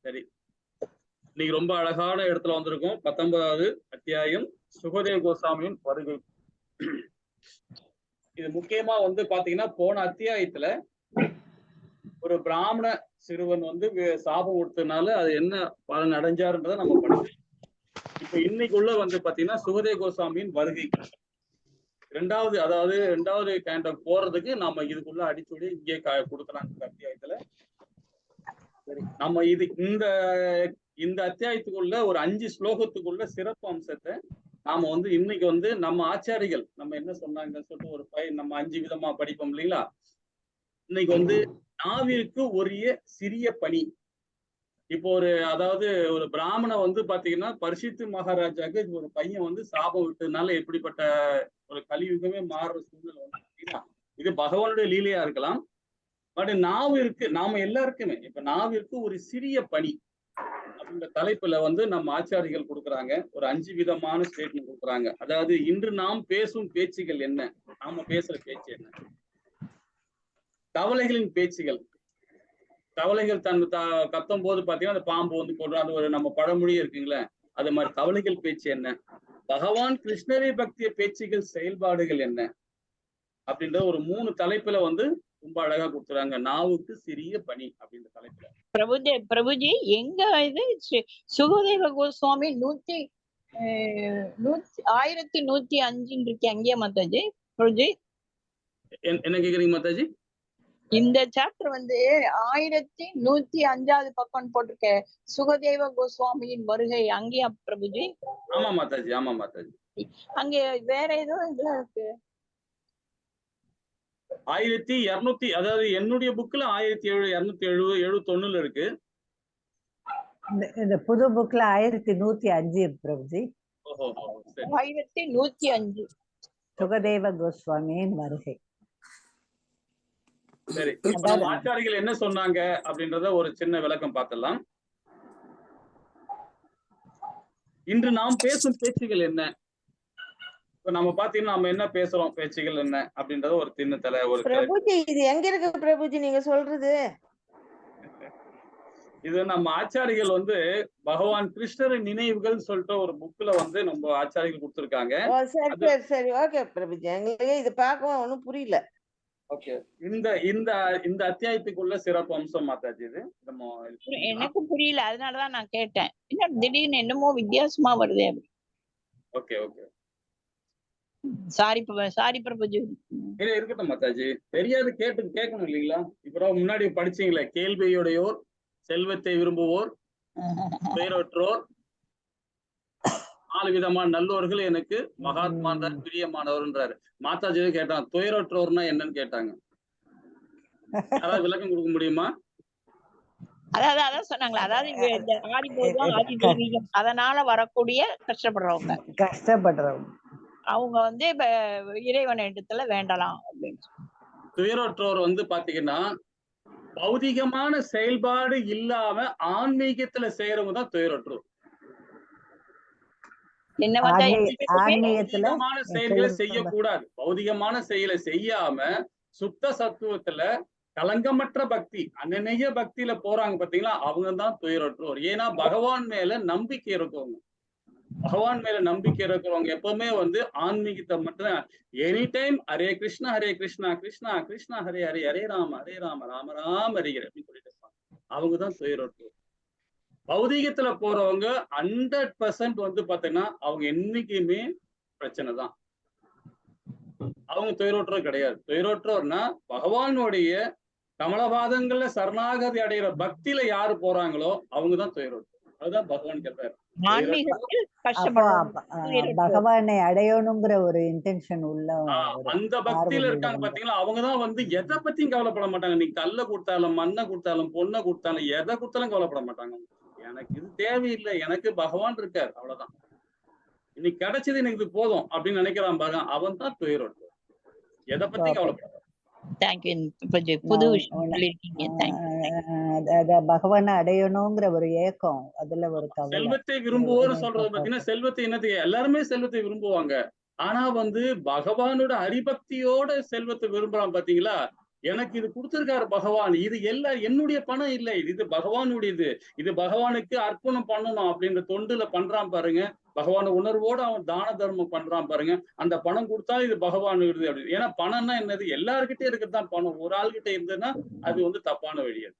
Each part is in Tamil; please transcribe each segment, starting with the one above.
சரி, இன்னைக்கு ரொம்ப அழகான இடத்துல வந்திருக்கோம். 19வது அத்தியாயம் சுகதேவ கோஸ்வாமியின் வருகை. இது முக்கியமா வந்து பாத்தீங்கன்னா, போன அத்தியாயத்துல ஒரு பிராமண சிறுவன் வந்து சாபம் கொடுத்ததுனால அது என்ன பலன் அடைஞ்சாருன்றதை நம்ம படிச்சோம். இப்ப இன்னைக்குள்ள வந்து பாத்தீங்கன்னா சுகதேவ கோஸ்வாமியின் வருகை ரெண்டாவது கேண்டம் போறதுக்கு நாம இதுக்குள்ள அடிச்சுடி இங்கே கொடுக்கலாம் இந்த அத்தியாயத்துல. சரி, நம்ம இது இந்த அத்தியாயத்துக்குள்ள ஒரு 5 ஸ்லோகத்துக்குள்ள சிறப்பு அம்சத்தை நாம வந்து இன்னைக்கு வந்து நம்ம ஆச்சாரிகள் நம்ம என்ன சொன்னாங்கன்னு சொல்லிட்டு ஒரு நம்ம 5 விதமா படிப்போம் இல்லைங்களா. இன்னைக்கு வந்து நாவிற்கு உரிய சிறிய பணி. இப்போ ஒரு பிராமண வந்து பாத்தீங்கன்னா பரிசித்து மகாராஜாக்கு ஒரு பையன் வந்து சாபம் விட்டதுனால எப்படிப்பட்ட ஒரு கலியுகமே மாறுற சூழ்நிலை வந்து பாத்தீங்கன்னா இது பகவானுடைய லீலையா இருக்கலாம். பட் நாவிற்கு நாம எல்லாருக்குமே இப்ப நாவிற்கு ஒரு சிறிய பணி அப்படின்ற தலைப்புல வந்து நம்ம ஆச்சாரிகள் கொடுக்குறாங்க. ஒரு 5 விதமான ஸ்டேட்மெண்ட் கொடுக்குறாங்க. அதாவது இன்று நாம் பேசும் பேச்சுகள் என்ன, நாம பேசுற பேச்சு என்ன, தவளைகளின் பேச்சுகள். தவளைகள் கத்தும் போது பாத்தீங்கன்னா அந்த பாம்பு வந்து போடுற அந்த ஒரு நம்ம பழமொழி இருக்குங்களே, அது மாதிரி தவளைகள் பேச்சு என்ன, பகவான் கிருஷ்ணரை பக்திய பேச்சுகள் செயல்பாடுகள் என்ன அப்படின்ற ஒரு 3 தலைப்புல வந்து ரொம்ப அழகா கொடுத்துறாங்க. நாவுக்கு சிறிய பணி அப்படின்ற தலைப்புல. பிரபுஜி எங்க இது சுகதேவ கோஸ்வாமி 1105 இருக்கு அங்கேயே மாதாஜி. பிரபுஜி என்ன கேக்குறீங்க மாதாஜி? இந்த சாப்டர் வந்து 1105வது பக்கம் போட்டிருக்க சுகதேவ கோஸ்வாமியின் வருகை அங்கேயா பிரபுஜி? ஆமா மாதாஜி, ஆமா மாதாஜி. அங்க வேற ஏதோ இதுல இருக்கு 1200, அதாவது என்னுடைய புக்ல 1271 இருக்கு. இந்த புது புக்ல 1105 பிரபுஜி. 1105 சுகதேவ கோஸ்வாமியின் வருகை. சரி, நம்ம ஆச்சாரிகள் என்ன சொன்னாங்க அப்படின்றத ஒரு சின்ன விளக்கம் பார்க்கலாம். இன்று நாம் பேசும் பேச்சுகள் என்ன, இப்ப நம்ம பாத்தீங்கன்னா நம்ம என்ன பேசுறோம், பேச்சுகள் என்ன அப்படின்றத ஒரு திண்ணத்தலை ஒரு பிரபுஜி இது எங்க இருக்கு பிரபுஜி நீங்க சொல்றது? இது நம்ம ஆச்சாரிகள் வந்து பகவான் கிருஷ்ணரின் நினைவுகள் சொல்லிட்டு ஒரு புக்ல வந்து நம்ம ஆச்சாரிகள் கொடுத்திருக்காங்க. சரி ஓகே பிரபுஜி, எங்களுக்கு இது பார்க்கவும் ஒண்ணும் புரியல. ஓகே, இந்த அத்தியாயத்துக்குள்ள சிறப்பு அம்சம் மாதாஜி இது எனக்கு புரியல, அதனாலதான் நான் கேட்டேன். என்ன திடீர்னு என்னமோ வித்தியாசமா வருது. Okay okay, sorry Prabhuji. இல்ல இருக்கட்டும் மாதாஜி, தெரியாது கேட்கணும் இல்லைங்களா. இப்ப முன்னாடி படிச்சீங்களே, கேள்வியுடையோர் செல்வத்தை விரும்புவோர் பெயரற்றோர் 4 விதமான நல்லோர்கள் எனக்கு மகாத்மா தான் பிரியமானவர்ன்றாரு. மாதாஜி கேட்டான் துயரற்றோர்னா என்னன்னு கேட்டாங்க. யாராவது விளக்கம் கொடுக்க முடியுமா? அதான் சொன்னாங்களா, அதாவது அதனால வரக்கூடிய கஷ்டப்படுறவங்க அவங்க வந்து இறைவன் இடத்துல வேண்டலாம் அப்படின்னு. துயரற்றோர் வந்து பாத்தீங்கன்னா பௌதிகமான செயல்பாடு இல்லாம ஆன்மீகத்துல செய்யறவங்க தான் துயரற்றோர். பௌதிகமான செயல்களை செய்யக்கூடாது. பௌதிகமான செயலை செய்யாம சுத்த சத்துவத்துல கலங்கமற்ற பக்தி அன்னநேய பக்தியில போறாங்க பாத்தீங்களா, அவங்க தான் துயரற்றோர். ஏன்னா பகவான் மேல நம்பிக்கை இருக்கவங்க. பகவான் மேல நம்பிக்கை இருக்கிறவங்க எப்பவுமே வந்து ஆன்மீகத்தை மட்டும் எனி டைம் ஹரே கிருஷ்ணா கிருஷ்ணா கிருஷ்ணா ஹரே ஹரே ஹரே ராம ராம ராம ஹரிஹர அப்படின்னு சொல்லிட்டு இருப்பாங்க. அவங்கதான் துயரற்றோர். பௌதீகத்துல போறவங்க 100% வந்து பாத்தீங்கன்னா அவங்க என்னைக்குமே பிரச்சனை தான். அவங்க துயரோற்றோர் கிடையாது. துயரோற்றோர்னா பகவானுடைய கமலபாதங்கள்ல சரணாகதி அடைகிற பக்தியில யாரு போறாங்களோ அவங்கதான் துயரோற்றோர். அதுதான் பகவான் கேட்பாரு. பகவானை அடையணுங்கிற ஒரு இன்டென்ஷன் உள்ள அந்த பக்தியில இருக்காங்க பாத்தீங்களா, அவங்கதான் வந்து எதை பத்தியும் கவலைப்பட மாட்டாங்க. நீ கல்ல கொடுத்தாலும் மண்ணை கொடுத்தாலும் பொண்ணை கொடுத்தாலும் எதை கொடுத்தாலும் கவலைப்பட மாட்டாங்க. எனக்கு இது தேவையில்லை, எனக்கு பகவான் இருக்காரு, அவ்வளவுதான். இன்னைக்கு கிடைச்சது எனக்கு இது போதும் அப்படின்னு நினைக்கிறான் பாருங்க, அவன் தான் துயரோற்றோர். எதை பத்தி கவலைப்பட. பகவானை அடையணுங்கிற ஒரு ஏக்கம், அதுல ஒரு செல்வத்தை விரும்புவோர் சொல்றது பாத்தீங்கன்னா, செல்வத்தை என்னது எல்லாருமே செல்வத்தை விரும்புவாங்க. ஆனா வந்து பகவானோட ஹரிபக்தியோட செல்வத்தை விரும்புறான் பாத்தீங்களா, எனக்கு இது கொடுத்திருக்காரு பகவான், இது எல்லாம் என்னுடைய பணம் இல்லை, இது பகவானுடையது, இது பகவானுக்கு அர்ப்பணம் பண்ணணும் அப்படின்ற தொண்டுல பண்றான் பாருங்க. பகவான உணர்வோடு அவன் தான தர்மம் பண்றான் பாருங்க. அந்த பணம் கொடுத்தா இது பகவான் விடுது அப்படின்னு. ஏன்னா பணம்னா என்னது, எல்லார்கிட்டயும் இருக்கிறதுதான் பணம். ஒரு ஆள்கிட்ட இருந்ததுன்னா அது தப்பான வழி. அது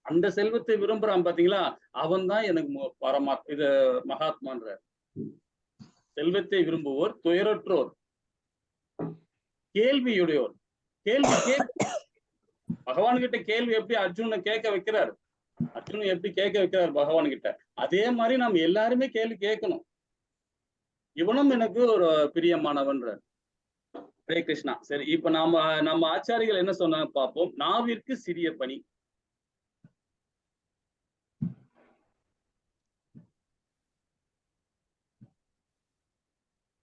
அந்த செல்வத்தை விரும்புறான் பாத்தீங்களா, அவன் தான் எனக்கு இது மகாத்மான்ற. செல்வத்தை விரும்புவோர் துயரற்றோர், கேள்வியுடையோர். கேள்வி பகவான் கிட்ட கேள்வி எப்படி அர்ஜுனனை கேட்க வைக்கிறார், அர்ஜுனன் எப்படி கேட்க வைக்கிறார் பகவான் கிட்ட, அதே மாதிரி நாம் எல்லாருமே கேள்வி கேட்கணும். இவனும் எனக்கு ஒரு பிரியமானவன்ற. ஹரே கிருஷ்ணா. சரி, இப்ப நம்ம ஆச்சாரிகள் என்ன சொன்னாங்க பார்ப்போம். நாவிற்கு சிறிய பணி.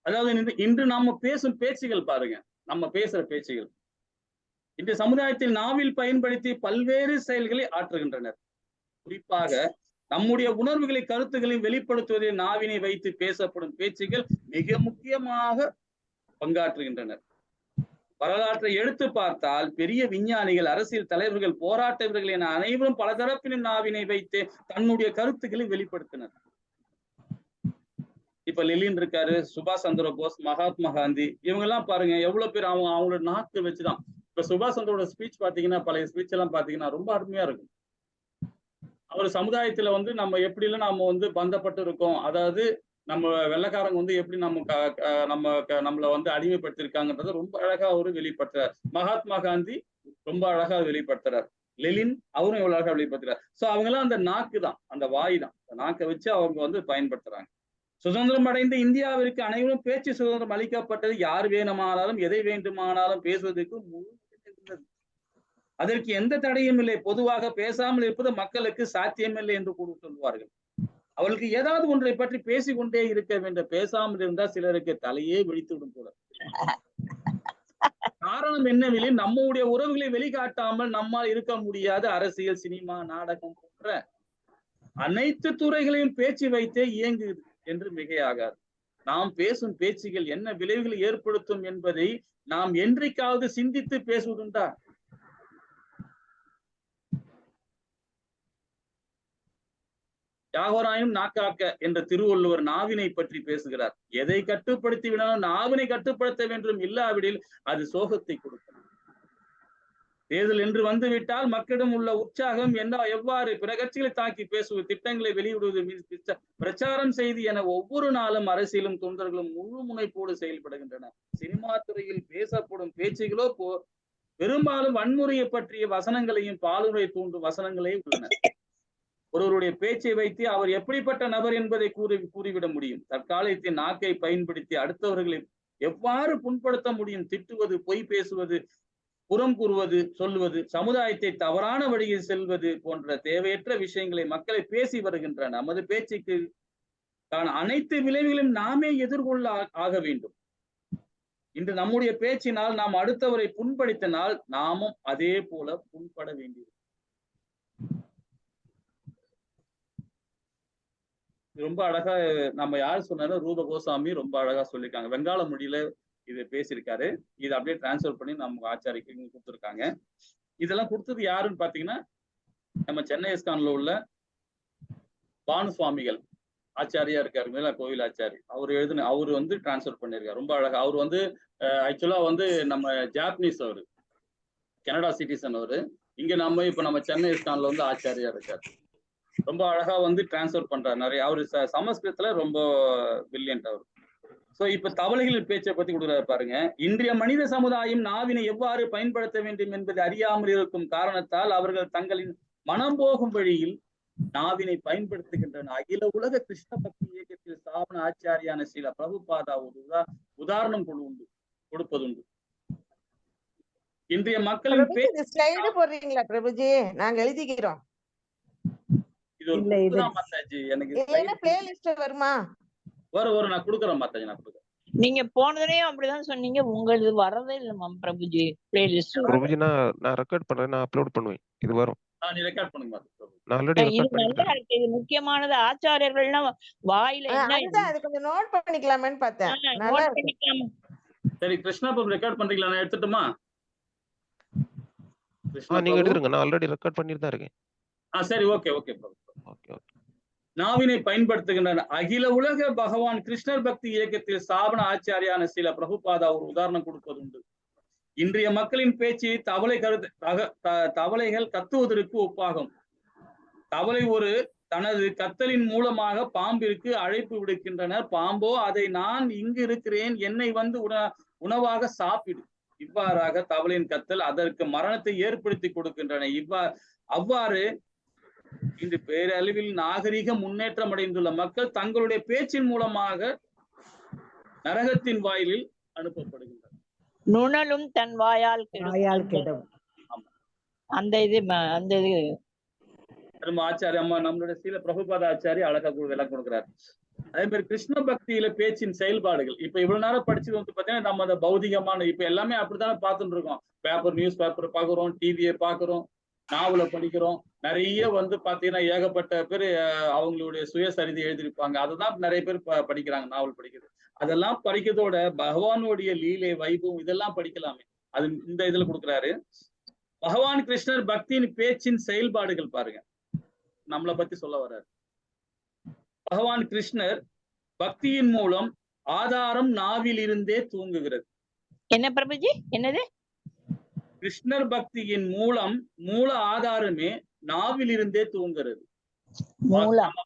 அதாவது இன்று நாம பேசும் பேச்சுகள் பாருங்க, நம்ம பேசுற பேச்சுகள் இந்த சமுதாயத்தில் நாவில் பயன்படுத்தி பல்வேறு செயல்களை ஆற்றுகின்றனர். குறிப்பாக நம்முடைய உணர்வுகளை கருத்துக்களையும் வெளிப்படுத்துவதில் நாவினை வைத்து பேசப்படும் பேச்சுகள் மிக முக்கியமாக பங்காற்றுகின்றனர். வரலாற்றை எடுத்து பார்த்தால் பெரிய விஞ்ஞானிகள், அரசியல் தலைவர்கள், போராட்ட வீரர்கள் என அனைவரும் பலதரப்பிலும் நாவினை வைத்து தன்னுடைய கருத்துக்களை வெளிப்படுத்தினர். இப்ப லெனின் இருக்காரு, சுபாஷ் சந்திர போஸ், மகாத்மா காந்தி, இவங்க எல்லாம் பாருங்க எவ்வளவு பேர் அவங்களோட நாக்கு வச்சுதான். இப்ப சுபாஷ் சந்திரோட ஸ்பீச் பாத்தீங்கன்னா, பழைய ஸ்பீச் எல்லாம் பாத்தீங்கன்னா ரொம்ப அருமையா இருக்கும். அவர் சமுதாயத்துல நம்ம எப்படி எல்லாம் நாம பந்தப்பட்டு இருக்கோம், அதாவது நம்ம வெள்ளைக்காரங்க எப்படி நம்மள அடிமைப்படுத்திருக்காங்கன்றத ரொம்ப அழகா அவரு வெளிப்படுத்துறார். மகாத்மா காந்தி ரொம்ப அழகா வெளிப்படுத்துறார். லெனின் அவரும் எவ்வளவு அழகா வெளிப்படுத்துறார். சோ அவங்க எல்லாம் அந்த நாக்கு தான், அந்த வாய் தான், அந்த நாக்கை வச்சு அவங்க பயன்படுத்துறாங்க. சுதந்திரம் அடைந்த இந்தியாவிற்கு அனைவரும் பேச்சு சுதந்திரம் அளிக்கப்பட்டது. யார் வேணுமானாலும் எதை வேண்டுமானாலும் பேசுவதற்கு முழு இருந்தது. அதற்கு எந்த தடையும் இல்லை. பொதுவாக பேசாமல் இருப்பது மக்களுக்கு சாத்தியமில்லை என்று கூட சொல்வார்கள். அவளுக்கு ஏதாவது ஒன்றை பற்றி பேசிக்கொண்டே இருக்க வேண்டும். பேசாமல் இருந்தால் சிலருக்கு தலையே வெடித்துவிடும் போல. காரணம் என்னவெனில் நம்முடைய உறவுகளை வெளிக்காட்டாமல் நம்மால் இருக்க முடியாது. அரசியல், சினிமா, நாடகம் போன்ற அனைத்து துறைகளையும் பேச்சு வைத்தே இயங்குது என்று மிகையாகாது. நாம் பேசும் பேச்சுகள் என்ன விளைவுகளை ஏற்படுத்தும் என்பதை நாம் என்றைக்காவது சிந்தித்து பேசுவதுண்டா? யாவராயும் நாக்காக்க என்ற திருவள்ளுவர் நாவினை பற்றி பேசுகிறார். எதை கட்டுப்படுத்தி விடாலும் நாவினை கட்டுப்படுத்த வேண்டும், இல்லாவிடில் அது சோகத்தை கொடுக்கும். தேர்தல் என்று வந்துவிட்டால் மக்களிடம் உள்ள உற்சாகம் எவ்வாறு பிற கட்சிகளை தாக்கி பேசுவது, திட்டங்களை வெளியிடுவது, பிரச்சாரம் செய்து என ஒவ்வொரு நாளும் அரசியலும் தொண்டர்களும் முழு முனைப்போடு செயல்படுகின்றன. சினிமா துறையில் பேசப்படும் பேச்சுகளோ பெரும்பாலும் வன்முறையை பற்றிய வசனங்களையும் பாலுரை தூண்டும் வசனங்களே உள்ளன. ஒருவருடைய பேச்சை வைத்து அவர் எப்படிப்பட்ட நபர் என்பதை கூறிவிட முடியும். தற்காலத்தின் நாக்கை பயன்படுத்தி அடுத்தவர்களை எவ்வாறு புண்படுத்த முடியும்? திட்டுவது, பொய் பேசுவது, புறம் கூறுவது, சொல்லுவது, சமுதாயத்தை தவறான வழியில் செல்வது போன்ற தேவையற்ற விஷயங்களை மக்களை பேசி வருகின்ற நமது பேச்சுக்கு அனைத்து விளைவுகளையும் நாமே எதிர்கொள்ள ஆக வேண்டும். இன்று நம்முடைய பேச்சினால் நாம் அடுத்தவரை புண்படுத்தினால் நாமும் அதே போல புண்பட வேண்டியது. ரொம்ப அழகா நம்ம யார் சொன்னாலும் ரூப கோசாமி ரொம்ப அழகா சொல்லியிருக்காங்க. வெங்காள மொழியில இது பேசியிருக்காரு. இதை அப்படியே டிரான்ஸ்ஃபர் பண்ணி நம்ம ஆச்சாரிக்கு கொடுத்துருக்காங்க. இதெல்லாம் கொடுத்தது யாருன்னு பாத்தீங்கன்னா, நம்ம சென்னை இஸ்கான்ல உள்ள பானு சுவாமிகள் ஆச்சாரியா இருக்காரு, மேலா கோவில் ஆச்சாரி. அவரு டிரான்ஸ்ஃபர் பண்ணியிருக்காரு. ரொம்ப அழகா. அவரு ஆக்சுவலா நம்ம ஜாப்பனீஸ், அவரு கனடா சிட்டிசன். அவரு இங்க நம்ம சென்னை இஸ்கான்ல ஆச்சாரியா இருக்காரு. ரொம்ப அழகா டிரான்ஸ்ஃபர் பண்றாரு நிறைய. அவரு சமஸ்கிருதத்துல ரொம்ப பிரில்லியன்ட் அவரு. சோ இப்ப தவளைகளின் பேச்சை பத்தி கொடுக்குறாரு பாருங்க. இன்றைய மனித சமுதாயம் நாவினை எவ்வாறு பயன்படுத்த வேண்டும் என்பதை அறியாமல் இருக்கும் காரணத்தால் அவர்கள் தங்களின் மனம் போகும் வழியில் நாவினை பயன்படுத்துகின்றனர். அகில உலக கிருஷ்ண பக்தி இயக்கத்தில் ஸ்தாபன ஆச்சாரியான ஸ்ரீல பிரபுபாதா ஒரு உதாரணம் கொடுப்பதுண்டு. இன்றைய மக்களின் ஸ்லைடு போடுறீங்களா பிரபுஜி? நாங்க எழுதிக்கிறோம். இது ஒரு மாதாஜி, எனக்கு பிளேலிஸ்ட் வருமா? வரும் நான் கொடுக்குறேன் மாதாஜி, நான் கொடுக்குறேன். நீங்க போனதுலயும் அப்படிதான் சொன்னீங்க, உங்களுக்கு வரதே இல்ல பிரபுஜி பிளேலிஸ்ட். பிரபுஜி நான் ரெக்கார்ட் பண்றேன், நான் அப்லோட் பண்ணுவேன். இது வரும். நீ ரெக்கார்ட் பண்ணுங்க. நான் ஆல்ரெடி ரெக்கார்ட் பண்ணிட்டேன். இது முக்கியமானது. ஆச்சாரியர்கள்னா வாயில என்ன அது கொஞ்சம் நோட் பண்ணிக்கலாமேன்னு பார்த்தேன். நல்லா இருக்கு. சரி கிருஷ்ணா, ரெக்கார்ட் பண்றீங்களா? நான் எடுத்துட்டுமா? கிருஷ்ண நீங்க பிரபு. எடுத்துருங்க, நான் ஆல்ரெடி ரெக்கார்ட் பண்ணிட்டு தான் இருக்கேன். சரி, okay okay Prabhu. Okay okay. நாவினை பயன்படுத்துகின்றன. அகில உலக பகவான் கிருஷ்ணர் பக்தி இயக்கத்தில் ஸ்தாபன ஆச்சாரியான சில பிரபுபாதா ஒரு உதாரணம் கொடுப்பதுண்டு. இன்றைய மக்களின் பேச்சு தவளைகள் கத்துவதற்கு ஒப்பாகும். தவளை ஒரு தனது கத்தலின் மூலமாக பாம்பிற்கு அழைப்பு விடுக்கின்றனர். பாம்போ அதை நான் இங்கு இருக்கிறேன், என்னை வந்து உணவாக சாப்பிடு. இவ்வாறாக தவளையின் கத்தல் அதற்கு மரணத்தை ஏற்படுத்தி கொடுக்கின்றன. அவ்வாறு இன்று பேரளவில் நாகரிக முன்னேற்றம் அடைந்துள்ள மக்கள் தங்களுடைய பேச்சின் மூலமாக நரகத்தின் வாயிலில் அனுப்பப்படுகின்றனர். நுணலும் தன் வாயால் கெடும். அந்த இது ஆச்சாரிய அம்மா நம்மளுடைய சீல பிரபுபாத ஆச்சாரிய அழகா விளக்கம் கொடுக்கிறார். அதே மாதிரி கிருஷ்ண பக்தியில பேச்சின் செயல்பாடுகள். இப்ப இவ்வளவு நேரம் படிச்சது வந்து பாத்தீங்கன்னா நம்ம அந்த பௌதிகமான இப்ப எல்லாமே அப்படித்தானே பார்த்துட்டு இருக்கோம். பேப்பர், நியூஸ் பேப்பர் பாக்குறோம், டிவியை பாக்குறோம், நாவலை படிக்கிறோம். நிறைய வந்து பாத்தீங்கன்னா ஏகப்பட்ட பேர் அவங்களுடைய சுயசரிதை எழுதியிருப்பாங்க. அதுதான் நிறைய பேர் படிக்கிறாங்க, நாவல் படிக்கிறது. அதெல்லாம் படிக்கிறதோட பகவானுடைய லீலை, வைபவம் இதெல்லாம் படிக்கலாமே. அது இந்த இதுல கொடுக்குறாரு. பகவான் கிருஷ்ணர் பக்தியின் பேச்சின் செயல்பாடுகள் பாருங்க, நம்மளை பத்தி சொல்ல வர்றாரு. பகவான் கிருஷ்ணர் பக்தியின் மூலம் ஆதாரம் நாவில் இருந்தே தூங்குகிறது. என்ன பிரபுஜி? என்னது? கிருஷ்ணர் பக்தியின் மூலம் மூல ஆதாரமே நாவில் இருந்தே தூங்குகிறது.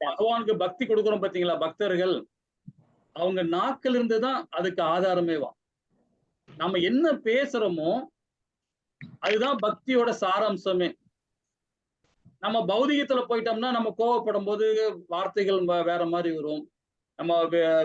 பகவானுக்கு பக்தி கொடுக்கிறோம் பாத்தீங்களா, பக்தர்கள் அவங்க நாக்கில் இருந்துதான் அதுக்கு ஆதாரமேவா. நம்ம என்ன பேசுறோமோ அதுதான் பக்தியோட சாராம்சமே. நம்ம பௌதிகத்துல போயிட்டோம்னா நம்ம கோவப்படும் போது வார்த்தைகள் வேற மாதிரி வரும். நம்ம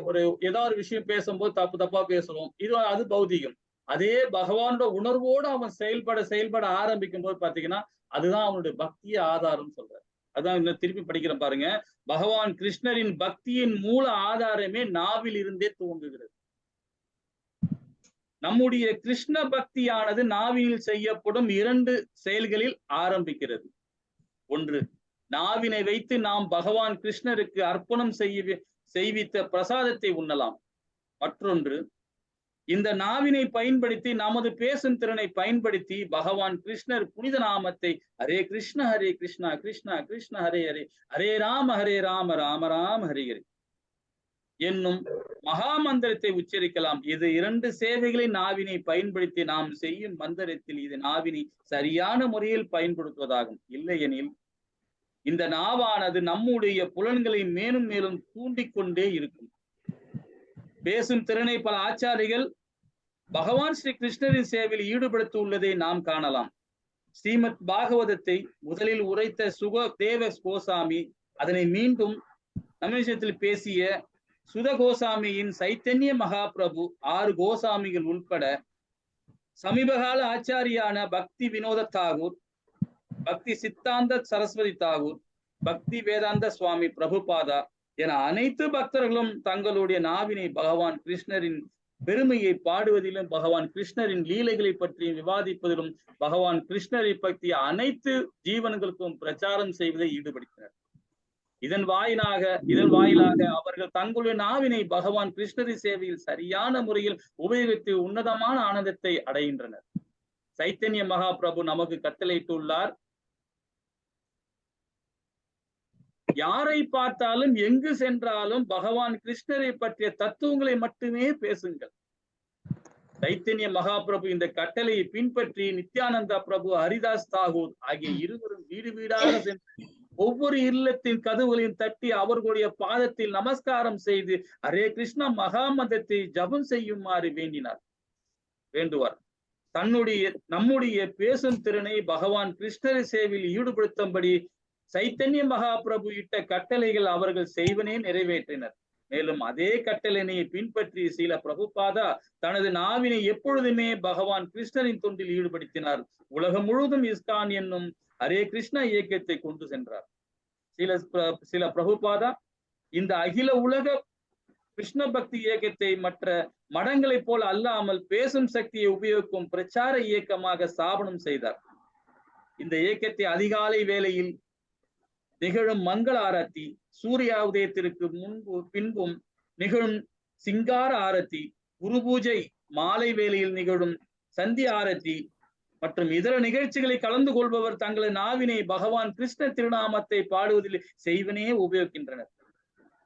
ஒரு ஏதாவது விஷயம் பேசும்போது தப்பா பேசுறோம். அது பௌதிகம். அதே பகவானோட உணர்வோடு அவன் செயல்பட ஆரம்பிக்கும் போது பாத்தீங்கன்னா அதுதான் அவனுடைய பக்திய ஆதாரம் சொல்றாரு. அதான் இன்னும் திருப்பி படிக்கிறேன் பாருங்க. பகவான் கிருஷ்ணரின் பக்தியின் மூல ஆதாரமே நாவில் இருந்தே துவங்குகிறது. நம்முடைய கிருஷ்ண பக்தியானது நாவில் செய்யப்படும் 2 செயல்களில் ஆரம்பிக்கிறது. ஒன்று, நாவினை வைத்து நாம் பகவான் கிருஷ்ணருக்கு அர்ப்பணம் செய்வித்த பிரசாதத்தை உண்ணலாம். மற்றொன்று, இந்த நாவினை பயன்படுத்தி நமது பேசும் திறனை பயன்படுத்தி பகவான் கிருஷ்ணர் புனித நாமத்தை ஹரே கிருஷ்ணா கிருஷ்ணா கிருஷ்ண ஹரே ஹரே, ஹரே ராம ராம ராம ஹரே ஹரே என்னும் மகா மந்திரத்தை உச்சரிக்கலாம். இது 2 சேவைகளை நாவினை பயன்படுத்தி நாம் செய்யும் மந்திரத்தில் இது நாவினை சரியான முறையில் பயன்படுத்துவதாகும். இல்லையெனில் இந்த நாவானது நம்முடைய புலன்களை மேலும் மேலும் தூண்டிக்கொண்டே இருக்கும். பேசும் திறனை பல ஆச்சாரிகள் பகவான் ஸ்ரீ கிருஷ்ணரின் சேவையில் ஈடுபடுத்த உள்ளதை நாம் காணலாம். ஸ்ரீமத் பாகவதத்தை முதலில் உரைத்த சுகதேவ கோசாமி அதனை மீண்டும் தமிழகத்தில் பேசிய சுத கோசாமியின் சைத்தன்ய மகாபிரபு 6 கோசாமிகள் உட்பட சமீபகால ஆச்சாரியான பக்தி வினோத தாகூர், பக்தி சித்தாந்த சரஸ்வதி தாகூர், பக்தி வேதாந்த சுவாமி பிரபுபாதா என அனைத்து பக்தர்களும் தங்களுடைய நாவினை பகவான் கிருஷ்ணரின் பெருமையை பாடுவதிலும் பகவான் கிருஷ்ணரின் லீலைகளை பற்றி விவாதிப்பதிலும் பகவான் கிருஷ்ணரை பற்றிய அனைத்து ஜீவன்களுக்கும் பிரச்சாரம் செய்வதை ஈடுபடுத்தினர். இதன் வாயிலாக அவர்கள் தங்களுடைய நாவினை பகவான் கிருஷ்ணரின் சேவையில் சரியான முறையில் உபயோகித்து உன்னதமான ஆனந்தத்தை அடைகின்றனர். சைத்தன்ய மகாபிரபு நமக்கு கட்டளையிட்டுள்ளார், யாரை பார்த்தாலும் எங்கு சென்றாலும் பகவான் கிருஷ்ணரை பற்றிய தத்துவங்களை மட்டுமே பேசுங்கள். சைத்தன்ய மகாபிரபு இந்த கட்டளையை பின்பற்றி நித்யானந்தா பிரபு, ஹரிதாஸ் தாகூர் ஆகிய இருவரும் வீடு வீடாக சென்று ஒவ்வொரு இல்லத்தின் கதவுகளையும் தட்டி அவர்களுடைய பாதத்தில் நமஸ்காரம் செய்து ஹரே கிருஷ்ணா மகாமந்திரத்தை ஜபம் செய்யுமாறு வேண்டுவார். நம்முடைய பேசும் திறனை பகவான் கிருஷ்ணர் சேவையில் ஈடுபடுத்தும்படி சைத்தன்ய மகாபிரபு இட்ட கட்டளைகள் அவர்கள் செய்வனே நிறைவேற்றினர். மேலும் அதே கட்டளையை பின்பற்றி சில பிரபுபாதா தனது நாவினை எப்பொழுதுமே பகவான் கிருஷ்ணரின் தொண்டில் ஈடுபடுத்தினார். உலகம் முழுவதும் இஸ்கான் என்னும் ஹரே கிருஷ்ணா இயக்கத்தை கொண்டு சென்றார். சில பிரபுபாதா இந்த அகில உலக கிருஷ்ண பக்தி இயக்கத்தை மற்ற மடங்களை போல் அல்லாமல் பேசும் சக்தியை உபயோகிக்கும் பிரச்சார இயக்கமாக ஸ்தாபனம் செய்தார். இந்த இயக்கத்தை அதிகாலை வேளையில் நிகழும் மங்கள ஆரத்தி, சூரிய உதயத்திற்கு பின்பும் நிகழும் சிங்கார ஆரத்தி, குரு பூஜை மாலை வேளையில் நிகழும் சந்திய ஆரத்தி, மற்றும் இதர நிகழ்ச்சிகளை கலந்து கொள்பவர் தங்களது நாவினை பகவான் கிருஷ்ண திருநாமத்தை பாடுவதில் செய்வனே உபயோகிக்கின்றனர்.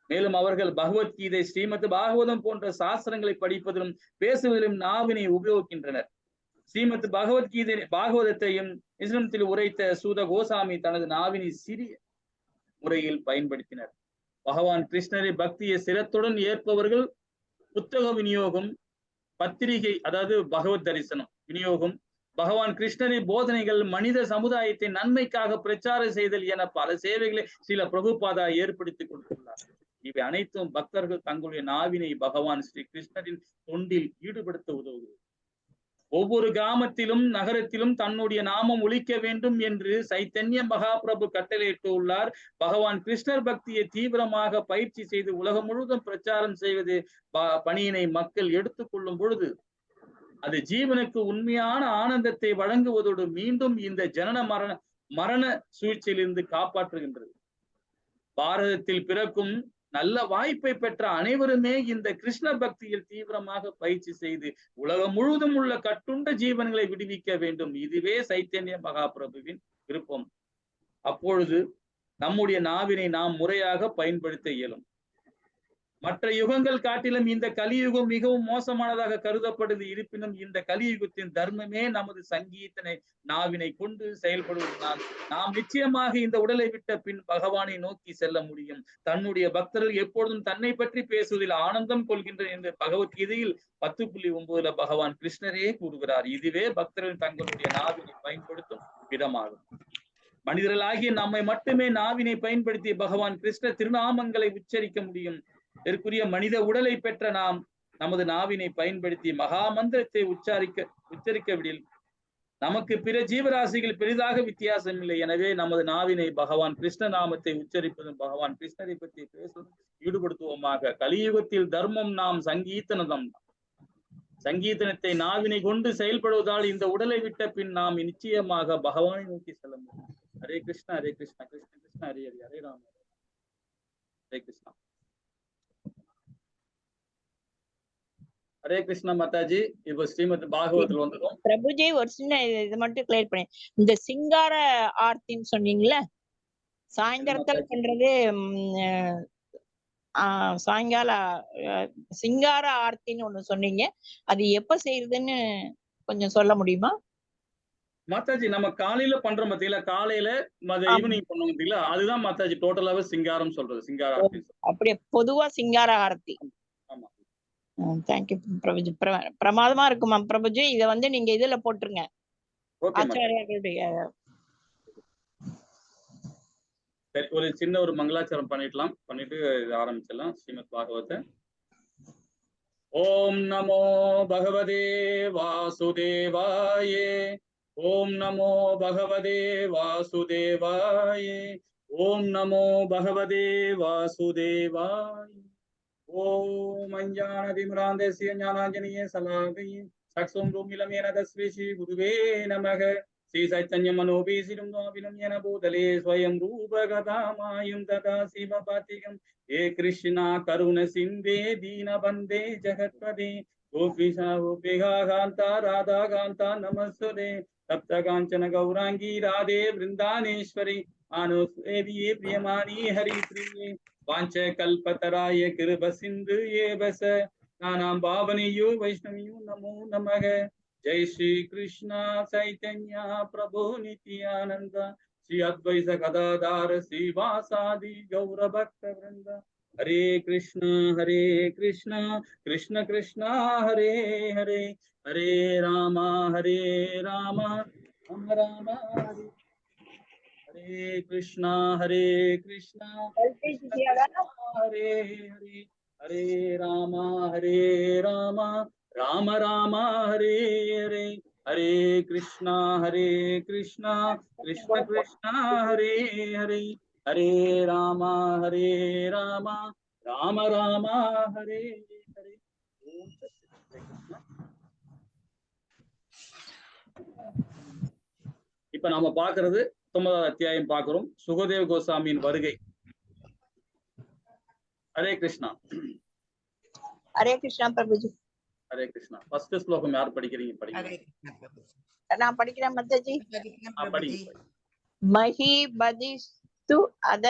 மேலும் அவர்கள் பகவத்கீதை, ஸ்ரீமத் பாகவதம் போன்ற சாஸ்திரங்களை படிப்பதிலும் பேசுவதிலும் நாவினை உபயோகிக்கின்றனர். ஸ்ரீமத் பாகவதத்தையும் இஸ்லாமத்தில் உரைத்த சூத கோசாமி தனது நாவினை சிறிய முறையில் பயன்படுத்தினர். பகவான் கிருஷ்ணரை பக்தியை சிரத்துடன் ஏற்பவர்கள் புத்தக விநியோகம், பத்திரிகை அதாவது பகவத் தரிசனம் விநியோகம், பகவான் கிருஷ்ணரின் போதனைகள், மனித சமுதாயத்தை நன்மைக்காக பிரச்சாரம் செய்தல் என பல சேவைகளை சில பிரபுபாதா ஏற்படுத்தி கொடுத்துள்ளார். இவை அனைத்தும் பக்தர்கள் தங்களுடைய நாவினை பகவான் ஸ்ரீ கிருஷ்ணரின் தொண்டில் ஈடுபடுத்த உதவுகிறது. ஒவ்வொரு கிராமத்திலும் நகரத்திலும் தன்னுடைய நாமம் ஒலிக்க வேண்டும் என்று சைத்தன்ய மகாபிரபு கட்டளையிட்டு உள்ளார். பகவான் கிருஷ்ணர் பக்தியை தீவிரமாக பயிற்சி செய்து உலகம் முழுவதும் பிரச்சாரம் செய்வது பணியினை மக்கள் எடுத்துக்கொள்ளும் பொழுது அது ஜீவனுக்கு உண்மையான ஆனந்தத்தை வழங்குவதோடு மீண்டும் இந்த ஜனன மரண சூழ்ச்சியிலிருந்து காப்பாற்றுகின்றது. பாரதத்தில் பிறக்கும் நல்ல வாய்ப்பை பெற்ற அனைவருமே இந்த கிருஷ்ண பக்தியில் தீவிரமாக பயிற்சி செய்து உலகம் முழுவதும் உள்ள கட்டுண்ட ஜீவன்களை விடுவிக்க வேண்டும். இதுவே சைத்தன்ய மகாபிரபுவின் விருப்பம். அப்பொழுது நம்முடைய நாவினை நாம் முறையாக பயன்படுத்த இயலும். மற்ற யுகங்கள் காட்டிலும் இந்த கலியுகம் மிகவும் மோசமானதாக கருதப்படுது. இருப்பினும் இந்த கலியுகத்தின் தர்மமே நமது சங்கீதனை நாவினை கொண்டு செயல்படுவதனால் நாம் நிச்சயமாக இந்த உடலை விட்ட பின் பகவானை நோக்கி செல்ல முடியும். தன்னுடைய பக்தர்கள் எப்பொழுதும் தன்னை பற்றி பேசுவதில் ஆனந்தம் கொள்கின்றனர் என்று பகவத்கீதையில் 10.9 பகவான் கிருஷ்ணரே கூறுகிறார். இதுவே பக்தர்கள் தங்களுடைய நாவினை பயன்படுத்தும் விதமாகும். மனிதர்களாகிய நம்மை மட்டுமே நாவினை பயன்படுத்தி பகவான் கிருஷ்ண திருநாமங்களை உச்சரிக்க முடியும். இதற்குரிய மனித உடலை பெற்ற நாம் நமது நாவினை பயன்படுத்தி மகா மந்திரத்தை உச்சரிக்கவிடில் நமக்கு பிற ஜீவராசிகள் பெரிதாக வித்தியாசம் இல்லை. எனவே நமது நாவினை பகவான் கிருஷ்ண நாமத்தை உச்சரிப்பதும் பகவான் கிருஷ்ணரை பற்றி பேசுவதும் ஈடுபடுத்துவோமாக. கலியுகத்தில் தர்மம் நாம் சங்கீதனத்தை நாவினை கொண்டு செயல்படுவதால் இந்த உடலை விட்ட பின் நாம் நிச்சயமாக பகவானை நோக்கி செல்ல முடியும். ஹரே கிருஷ்ணா ஹரே கிருஷ்ணா கிருஷ்ண கிருஷ்ண ஹரே ஹரே ஹரே ராம ஹரே கிருஷ்ணா. ஹரே கிருஷ்ணா மாதாஜி. இப்போ ஸ்ரீமத் பாகவத்தில் வந்துடும். பிரபுஜி ஒரு சின்ன இது மட்டும் கிளியர் பண்ணி, இந்த சிங்கார ஆர்த்தின்னு சொன்னீங்கல்ல, சாயந்தரத்துல பண்றது சாயங்கால சிங்கார ஆர்த்தின்னு ஒண்ணு சொன்னீங்க. அது எப்ப செய்யறதுன்னு கொஞ்சம் சொல்ல முடியுமா மாதாஜி? நம்ம காலையில பண்றோம் பாத்தீங்களா, காலையில ஈவினிங் பண்ணுவோம் பாத்தீங்களா, அதுதான் மாதாஜி டோட்டலாவே சிங்காரம் சொல்றது. சிங்கார ஆர்த்தி அப்படியே பொதுவா சிங்கார ஆர்த்தி. தேங்க்யூ பிரபுஜி. பிரமாதமா இருக்குமா பிரபுஜி? இத வந்து நீங்க இதுல போட்டுருங்க ஆச்சாரியர்களுடைய. சரி, ஒரு சின்ன ஒரு மங்களாச்சாரம் பண்ணிட்டு ஆரம்பிச்சிடலாம் ஸ்ரீமத் பாகவத. ஓம் நமோ பகவதே வாசுதேவாயே. ஓம் நமோ பகவதே வாசுதேவாயே. ஓம் நமோ பகவதே வாசுதேவாயே. ஓம் அஞ்ஞானதிமிராந்தஸ்ய ஞானாஞ்சனீய சலாகயே சக்ஸும் ரூமிலமேன தஸ்மை ஸ்ரீ குருவே நமக. ஸ்ரீ சைத்தன்ய மனோபீசிரும் நோபினம் என பூதலே ஸ்வயம் ரூபகதாமாயும் ததா சிவபாத்திகம். ஏ கிருஷ்ணா கருண சிந்தே தீனபந்தே ஜகத்பதே. கோபிஷா கோபிகா காந்தா ராதா காந்தா நமஸ்துதே. சப்த காஞ்சன கௌராங்கி ராதே விருந்தானேஸ்வரி. ஆனோஸ்வேதியே பிரியமானி ஹரி பிரியே. வாஞ்ச கல்பதராய கிருப சிந்து ஏவச நானாம் பாவனையோ வைஷ்ணவியோ நமோ நமக. ஜெய் ஸ்ரீ கிருஷ்ணா சைத்தன்யா பிரபு நித்யானந்த ஸ்ரீ அத்வைத கதாதார ஸ்ரீவாசாதி கௌர பக்த விருந்த. ஹரே கிருஷ்ணா கிருஷ்ண கிருஷ்ணா ஹரே ஹரே. ஹரே ராமா ராம ராம ஹரே. ஹரே கிருஷ்ணா கிருஷ்ணா ஹரே ஹரே. ஹரே ராமா ராம ராம ஹரே ஹரே. ஹரே கிருஷ்ணா கிருஷ்ண கிருஷ்ணா ஹரே ஹரே. ஹரே ராமா ராம ராம ஹரே ஹரே. இப்ப நாம பாக்குறது 9வது அத்தியாயம் பாக்குறோம். சுகதேவ கோசாமியின் வருகை. ஹரே கிருஷ்ணா. ஹரே கிருஷ்ணா பிரபுஜி. ஹரே கிருஷ்ணா. ஃபர்ஸ்ட் ஸ்லோகம் யார் படிக்கிறீங்க? படிங்க. நான் படிக்கிறேன் மாதாஜி. படிங்க. மஹிபதிஸ்து அத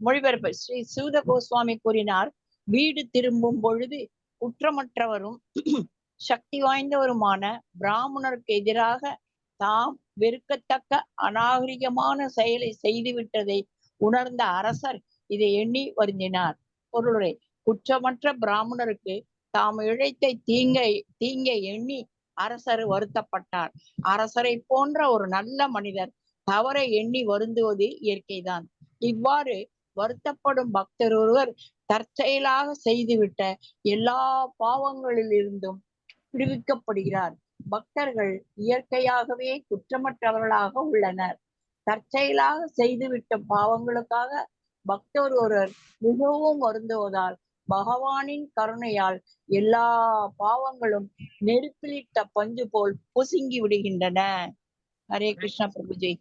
மொழிபெயர்ப்பு ஸ்ரீ சூத கோஸ்வாமி கூறினார், வீடு திரும்பும் பொழுது குற்றமற்றவரும் சக்தி வாய்ந்தவருமான பிராமணருக்கு எதிராக தாம் வெறுக்கத்தக்க அநாகரிகமான செயலை செய்துவிட்டதை உணர்ந்த அரசர் இதை எண்ணி வருந்தினார். பொருளுரை: குற்றமற்ற பிராமணருக்கு தாம் இழைத்த தீங்கை எண்ணி அரசர் வருத்தப்பட்டார். அரசரை போன்ற ஒரு நல்ல மனிதர் தவறை எண்ணி வருந்துவது இயற்கைதான். இவ்வாறு வருத்தப்படும் பக்தர் ஒருவர் தற்செயலாக செய்துவிட்ட எல்லா பாவங்களிலிருந்தும் விடுவிக்கப்படுகிறார். பக்தர்கள் இயற்கையாகவே குற்றமற்றவர்களாக உள்ளனர். தற்செயலாக செய்துவிட்ட பாவங்களுக்காக பக்தர் ஒருவர் மிகவும் வருந்துவதால் பகவானின் கருணையால் எல்லா பாவங்களும் நெருப்பிலிட்ட பஞ்சு போல் பொசுங்கி விடுகின்றன. ஹரே கிருஷ்ணா பிரபுஜி.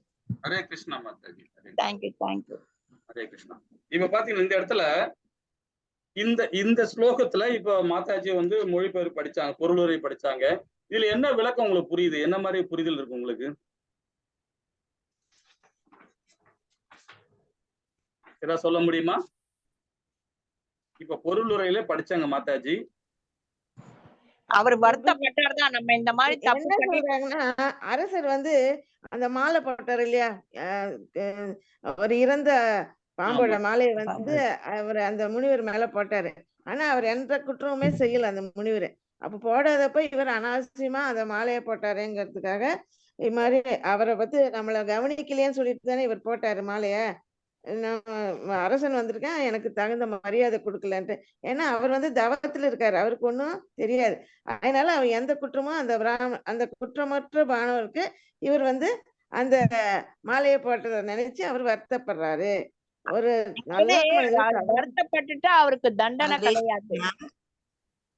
ஹரே கிருஷ்ணா மாதாஜி. தேங்க்யூ. ஹரே கிருஷ்ணா. இப்ப பாத்தீங்கன்னா இந்த இடத்துல இந்த ஸ்லோகத்துல இப்ப மாதாஜி வந்து மொழிபெயர்ப்பு படிச்சாங்க, பொருளுரை படிச்சாங்க. இதுல என்ன விளக்கம் உங்களுக்கு புரியுது? என்ன மாதிரி புரிதல் இருக்கு உங்களுக்கு? ஏதாவது சொல்ல முடியுமா? இப்ப பொருளுரையில படிச்சாங்க மாதாஜி. அவர் வருத்தப்பட்டார் தான். நம்ம இந்த மாதிரி தப்பு என்ன சொல்றாங்கன்னா, அரசர் வந்து அந்த மாலை போட்டார் இல்லையா, அவர் இறந்த பாம்போட மாலையை வந்து அவர் அந்த முனிவர் மேல போட்டாரு. ஆனா அவர் எந்த குற்றமுமே செய்யல அந்த முனிவர். அப்ப போடாதப்ப இவர் அனாவசியமா அந்த மாலையை போட்டாருங்கிறதுக்காக இது மாதிரி அவரை பத்தி நம்மள கவனிக்கலையேன்னு சொல்லிட்டு தானே இவர் போட்டாரு மாலைய. அரசன் வந்திருக்கேன், எனக்கு தகுந்த மரியாதை கொடுக்கலன்ட்டு. ஏன்னா அவர் வந்து தவத்துல இருக்காரு, அவருக்கு ஒன்றும் தெரியாது. அதனால அவர் எந்த குற்றமும் அந்த குற்றமற்ற மாணவருக்கு இவர் வந்து அந்த மாலையை போட்டதை நினைச்சு அவர் வருத்தப்படுறாரு. ஒரு நல்ல வருத்தப்பட்டுட்டா அவருக்கு தண்டனை கிடையாது.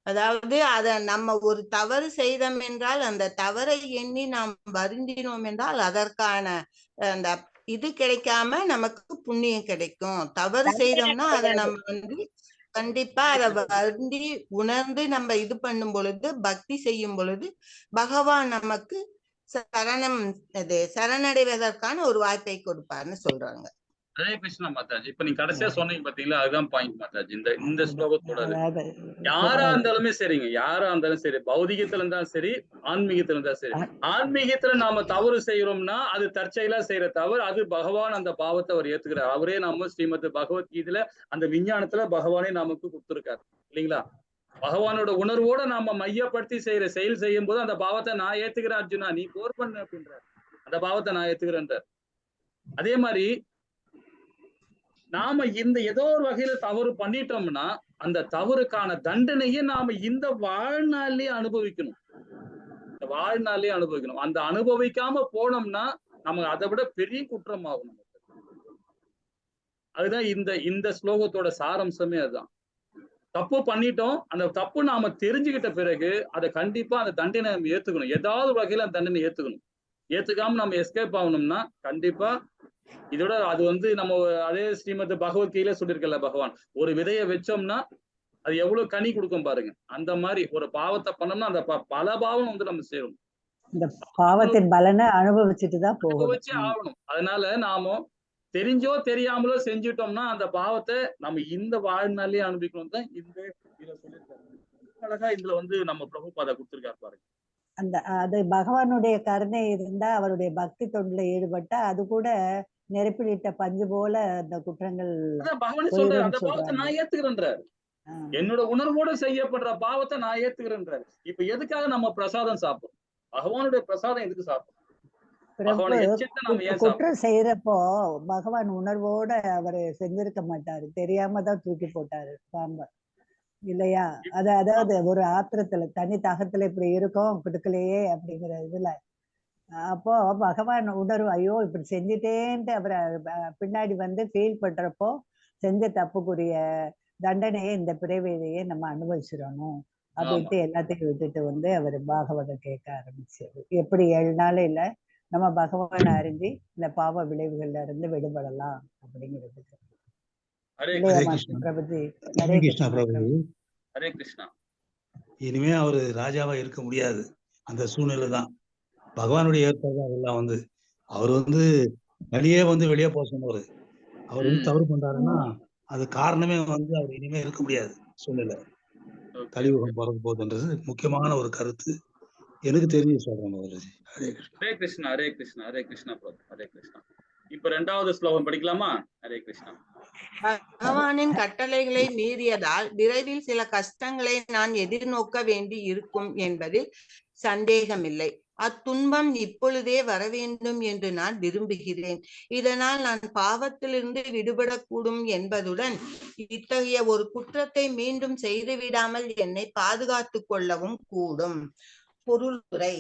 அதாவது அத நம்ம ஒரு தவறு செய்தோம் என்றால் அந்த தவறை எண்ணி நாம் வருந்தினோம் என்றால் அதற்கான அந்த இது கிடைக்காம நமக்கு புண்ணியம் கிடைக்கும். தவறு செய்தோம்னா அதை நம்ம வந்து கண்டிப்பா அதை வருந்தி உணர்ந்து நம்ம இது பண்ணும் பொழுது, பக்தி செய்யும் பொழுது பகவான் நமக்கு சரணடைவதற்கான ஒரு வாய்ப்பை கொடுப்பார்னு சொல்றாங்க. ஹரே கிருஷ்ணா மாதாஜி. இப்ப நீங்க கடைசியா சொன்னீங்க பாத்தீங்களா, அதுதான் பாயிண்ட் மாதாஜி. இந்த ஸ்லோகத்தோட யாரா இருந்தாலுமே சரிங்க, யாரா இருந்தாலும் சரி, பௌதிகத்துல இருந்தாலும் சரி, ஆன்மீகத்துல இருந்தாலும் சரி, ஆன்மீகத்துல நாம தவறு செய்யறோம்னா அது தற்செயலா செய்யற தவறு. அது பகவான் அந்த பாவத்தை அவர் ஏத்துக்கிறார். அவரே நம்ம ஸ்ரீமத் பகவத்கீதையில அந்த விஞ்ஞானத்துல பகவானே நமக்கு கொடுத்துருக்காரு இல்லைங்களா? பகவானோட உணர்வோட நாம மையப்படுத்தி செய்யற செயல் செய்யும் போது அந்த பாவத்தை நான் ஏத்துக்கிறேன் அர்ஜுனா, நீ போர் பண்ண அப்படின்ற அந்த பாவத்தை நான் ஏத்துக்கிறேன். அதே மாதிரி நாம ஏதோ ஒரு வகையில தவறு பண்ணிட்டோம்னா அந்த தவறுக்கான தண்டனையை நாம இந்த வாழ்நாள்லயே அனுபவிக்கணும். அந்த அனுபவிக்காம போனோம்னா நமக்கு அதை விட பெரிய குற்றம் ஆகும். அதுதான் இந்த ஸ்லோகத்தோட சாரம்சமே அதுதான். தப்பு பண்ணிட்டோம், அந்த தப்பு நாம தெரிஞ்சுக்கிட்ட பிறகு அதை கண்டிப்பா அந்த தண்டனை நம்ம ஏத்துக்கணும். ஏதாவது வகையில அந்த தண்டனை ஏத்துக்கணும். ஏத்துக்காம நம்ம எஸ்கேப் ஆகணும்னா கண்டிப்பா இதோட அது வந்து நம்ம அதே ஸ்ரீமத் பகவத்கீதையில சொல்லியிருக்கல, பகவான் ஒரு விதையை வச்சோம்னா அது எவ்வளவு கனி கொடுக்கும் பாருங்க. அந்த மாதிரி ஒரு பாவத்தை பண்ணோம்னா அந்த பல பாவம் வந்து நம்ம சேரும். இந்த பாவத்தின் பலனை அனுபவிச்சுட்டுதான் அனுபவிச்சே ஆகணும். அதனால நாம தெரிஞ்சோ தெரியாமலோ செஞ்சுட்டோம்னா அந்த பாவத்தை நம்ம இந்த வாழ்நாளே அனுபவிக்கணும் தான் இதுல சொல்லியிருக்காரு. அழகா இதுல வந்து நம்ம பிரபுபாதா கொடுத்திருக்காரு பாருங்க. அது பகவானுடைய கருணை இருந்தா, அவருடைய பக்தி தொண்டுல ஈடுபட்டா அது கூட நெருப்பிலிட்ட பஞ்சு போல அந்த குற்றங்கள் பகவான் சொல்றாரு, அந்த பாவத்தை நான் ஏத்துக்கிறேன்றாரு. என்னோட உணர்வோடு செய்யப்படுற பாவத்தை நான் ஏத்துக்கிறேன்றாரு. இப்ப எதுக்காக நம்ம பிரசாதம் சாப்பிடுறோம்? பகவானுடைய பிரசாதம் எதுக்கு சாப்பிடுறோம்? குற்றம் செய்யறப்போ பகவான் உணர்வோட அவரு செஞ்சிருக்க மாட்டாரு, தெரியாம தான் தூக்கி போட்டாரு பாம்ப இல்லையா? அதாவது ஒரு ஆத்திரத்துல தனி தாகத்துல இப்படி இருக்கும் கொடுக்கலையே அப்படிங்கிற இதுல அப்போ பகவான் உணர்வு, ஐயோ இப்படி செஞ்சுட்டேன்ட்டு அவரை பின்னாடி வந்து ஃபீல் பண்றப்போ செஞ்ச தப்புக்குரிய தண்டனையை இந்த பிறவியிலேயே நம்ம அனுபவிச்சிடணும் அப்படின்ட்டு எல்லாத்தையும் விட்டுட்டு வந்து அவர் பாகவதம் கேட்க ஆரம்பிச்சாரு. எப்படி 7 நாளையில நம்ம பகவான் அறிஞ்சு இந்த பாவ விளைவுகள்ல இருந்து விடுபடலாம் அப்படிங்கிறதுக்கு. பிரபுஜி, ஹரே கிருஷ்ணா பிரபு. ஹரே கிருஷ்ணா. இனிமே அவரு ராஜாவா இருக்க முடியாது, அந்த சூழ்நிலை தான் பகவானுடைய ஏற்பாடு. அதெல்லாம் வந்து அவர் வந்து வெளியே போக சொன்னவர். அவர் வந்து தவறு பண்றாருன்னா அது காரணமே வந்து அவர் இனிமே இருக்க முடியாது சூழ்நிலை. கலியுகம் பிறக்க போகுதுன்றது முக்கியமான ஒரு கருத்து எனக்கு தெரிஞ்சு சொல்றேன். ஹரே கிருஷ்ணா, ஹரே கிருஷ்ணா, ஹரே கிருஷ்ணா பிரபு, ஹரே கிருஷ்ணா. இப்ப 2வது ஸ்லோகம் படிக்கலாமா? ஹரே கிருஷ்ணா. பகவானின் கட்டளைகளை மீறியதால் விரைவில் சில கஷ்டங்களை நான் எதிர்நோக்க வேண்டி இருக்கும் என்பதில் சந்தேகமில்லை. அத்துன்பம் இப்பொழுதே வர வேண்டும் என்று நான் விரும்புகிறேன். இதனால் நான் பாவத்திலிருந்து விடுபடக்கூடும் என்பதுடன் இத்தகைய ஒரு குற்றத்தை மீண்டும் செய்துவிடாமல் என்னை பாதுகாத்துக் கொள்ளவும் கூடும். பொருளுரை: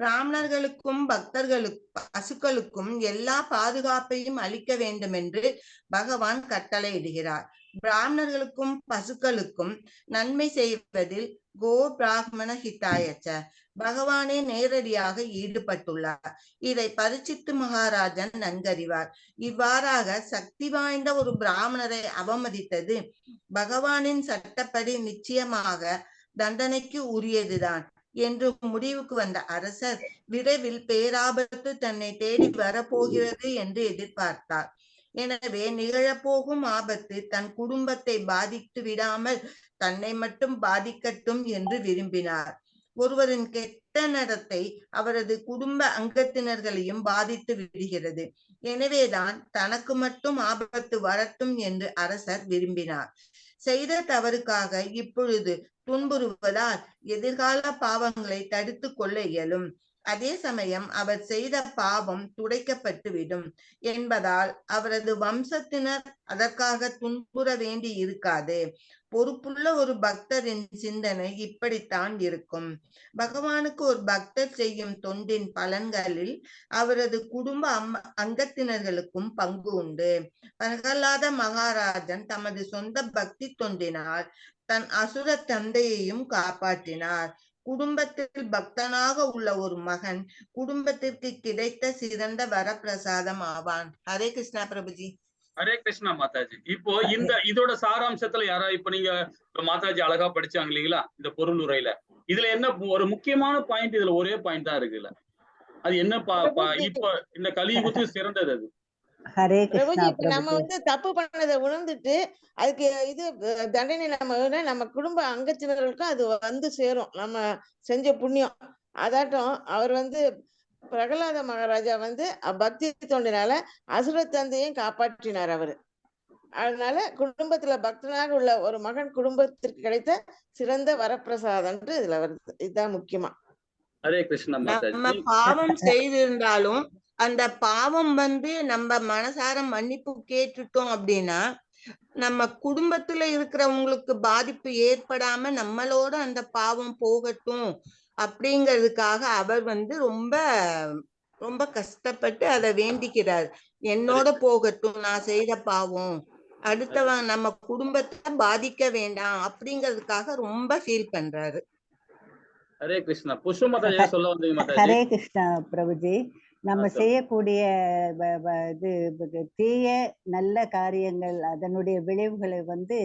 பிராமணர்களுக்கும் பக்தர்களுக்கும் பசுக்களுக்கும் எல்லா பாதுகாப்பையும் அளிக்க வேண்டும் என்று பகவான் கட்டளையிடுகிறார். பிராமணர்களுக்கும் பசுக்களுக்கும் நன்மை செய்வதில் கோ பிராமண ஹிதாயச்ச பகவானே நேரடியாக ஈடுபட்டுள்ளார். இதை பரீட்சித்து மகாராஜன் நன்கறிவார். இவ்வாறாக சக்தி வாய்ந்த ஒரு பிராமணரை அவமதித்தது பகவானின் சட்டப்படி நிச்சயமாக தண்டனைக்கு உரியதுதான் என்று முடிவுக்கு வந்த அரசர் விரைவில் பேராபத்து தன்னை தேடி வரப்போகிறது என்று எதிர்பார்த்தார். எனவே நிகழப்போகும் ஆபத்து தன் குடும்பத்தை பாதித்து விடாமல் தன்னை மட்டும் பாதிக்கட்டும் என்று விரும்பினார். ஒருவரின் கெட்ட நடத்தை அவரது குடும்ப அங்கத்தினர்களையும் பாதித்து விடுகிறது. எனவேதான் தனக்கு மட்டும் ஆபத்து வரட்டும் என்று அரசர் விரும்பினார். செய்த தவறுக்காக இப்பொழுது துன்புறுவதால் எதிர்கால பாவங்களை தடுத்து கொள்ள இயலும். அதே சமயம் அவர் செய்த பாவம் துடைக்கப்பட்டுவிடும் என்பதால் அவரது வம்சத்தினர் அதற்காக துன்புற வேண்டி இருக்காது. பொறுப்புள்ள ஒரு பக்தரின் சிந்தனை இப்படித்தான் இருக்கும். பகவானுக்கு ஒரு பக்தர் செய்யும் தொண்டின் பலன்களில் அவரது குடும்ப அங்கத்தினர்களுக்கும் பங்கு உண்டு. பிரகலாத மகாராஜன் தமது சொந்த பக்தி தொண்டினால் தன் அசுர தந்தையையும் காப்பாற்றினார். குடும்பத்தில் பக்தனாக உள்ள ஒரு மகன் குடும்பத்திற்கு கிடைத்த சிறந்த வரப்பிரசாதம் ஆவான். ஹரே கிருஷ்ணா பிரபுஜி. ஹரே கிருஷ்ணா மாதாஜி. இப்போ இதோட சாராம்சத்துல யாரா இப்ப நீங்க மாதாஜி அழகா படிச்சாங்க இல்லைங்களா இந்த பொருள் உரையில, இதுல என்ன ஒரு முக்கியமான பாயிண்ட், இதுல ஒரே பாயிண்ட் தான் இருக்குல்ல, அது என்ன? இப்ப இந்த கலியுகத்துக்கு சிறந்தது அது. ஹரே பிரபுஜி, கிருஷ்ணா இப்ப நம்ம வந்து தப்பு பண்ணதை உணர்ந்துட்டு அதுக்கு இது தண்டனை நம்ம குடும்ப அங்கத்தினர்களுக்கும் அது வந்து சேரும், நம்ம செஞ்ச புண்ணியம். அதாட்டம் அவர் வந்து பிரகலாத மகாராஜா வந்து பக்தி தொண்டினால அசுர தந்தையும் காப்பாற்றினார் அவரு. அதனால குடும்பத்துல பக்தனாக உள்ள ஒரு மகன் குடும்பத்திற்கு கிடைத்த சிறந்த வரப்பிரசாதம் இதுல வருது. இதுதான் முக்கியமா. ஹரே கிருஷ்ணா மாதாஜி. நம்ம பாவம் செய்திருந்தாலும் அந்த பாவம் வந்து நம்ம மனசார மன்னிப்பு கேட்டுட்டோம் அப்படின்னா நம்ம குடும்பத்துல இருக்கிறவங்களுக்கு பாதிப்பு ஏற்படாம நம்மளோட அந்த பாவம் போகட்டும் அப்படிங்கிறதுக்காக அவர் வந்து ரொம்ப ரொம்ப கஷ்டப்பட்டு அதை வேண்டிக்கிறார். என்னோட போகட்டும், நான் செய்த பாவம் அடுத்தவன் நம்ம குடும்பத்தை பாதிக்க வேண்டாம் அப்படிங்கிறதுக்காக ரொம்ப ஃபீல் பண்றாரு. ஹரே கிருஷ்ணா. புஷ்ப மாதாஜி சொல்ல வந்தீங்க மாதாஜி. ஹரே கிருஷ்ணா பிரபுஜி. நம்ம செய்யக்கூடிய இது தீய நல்ல காரியங்கள் அதனுடைய விளைவுகளை வந்து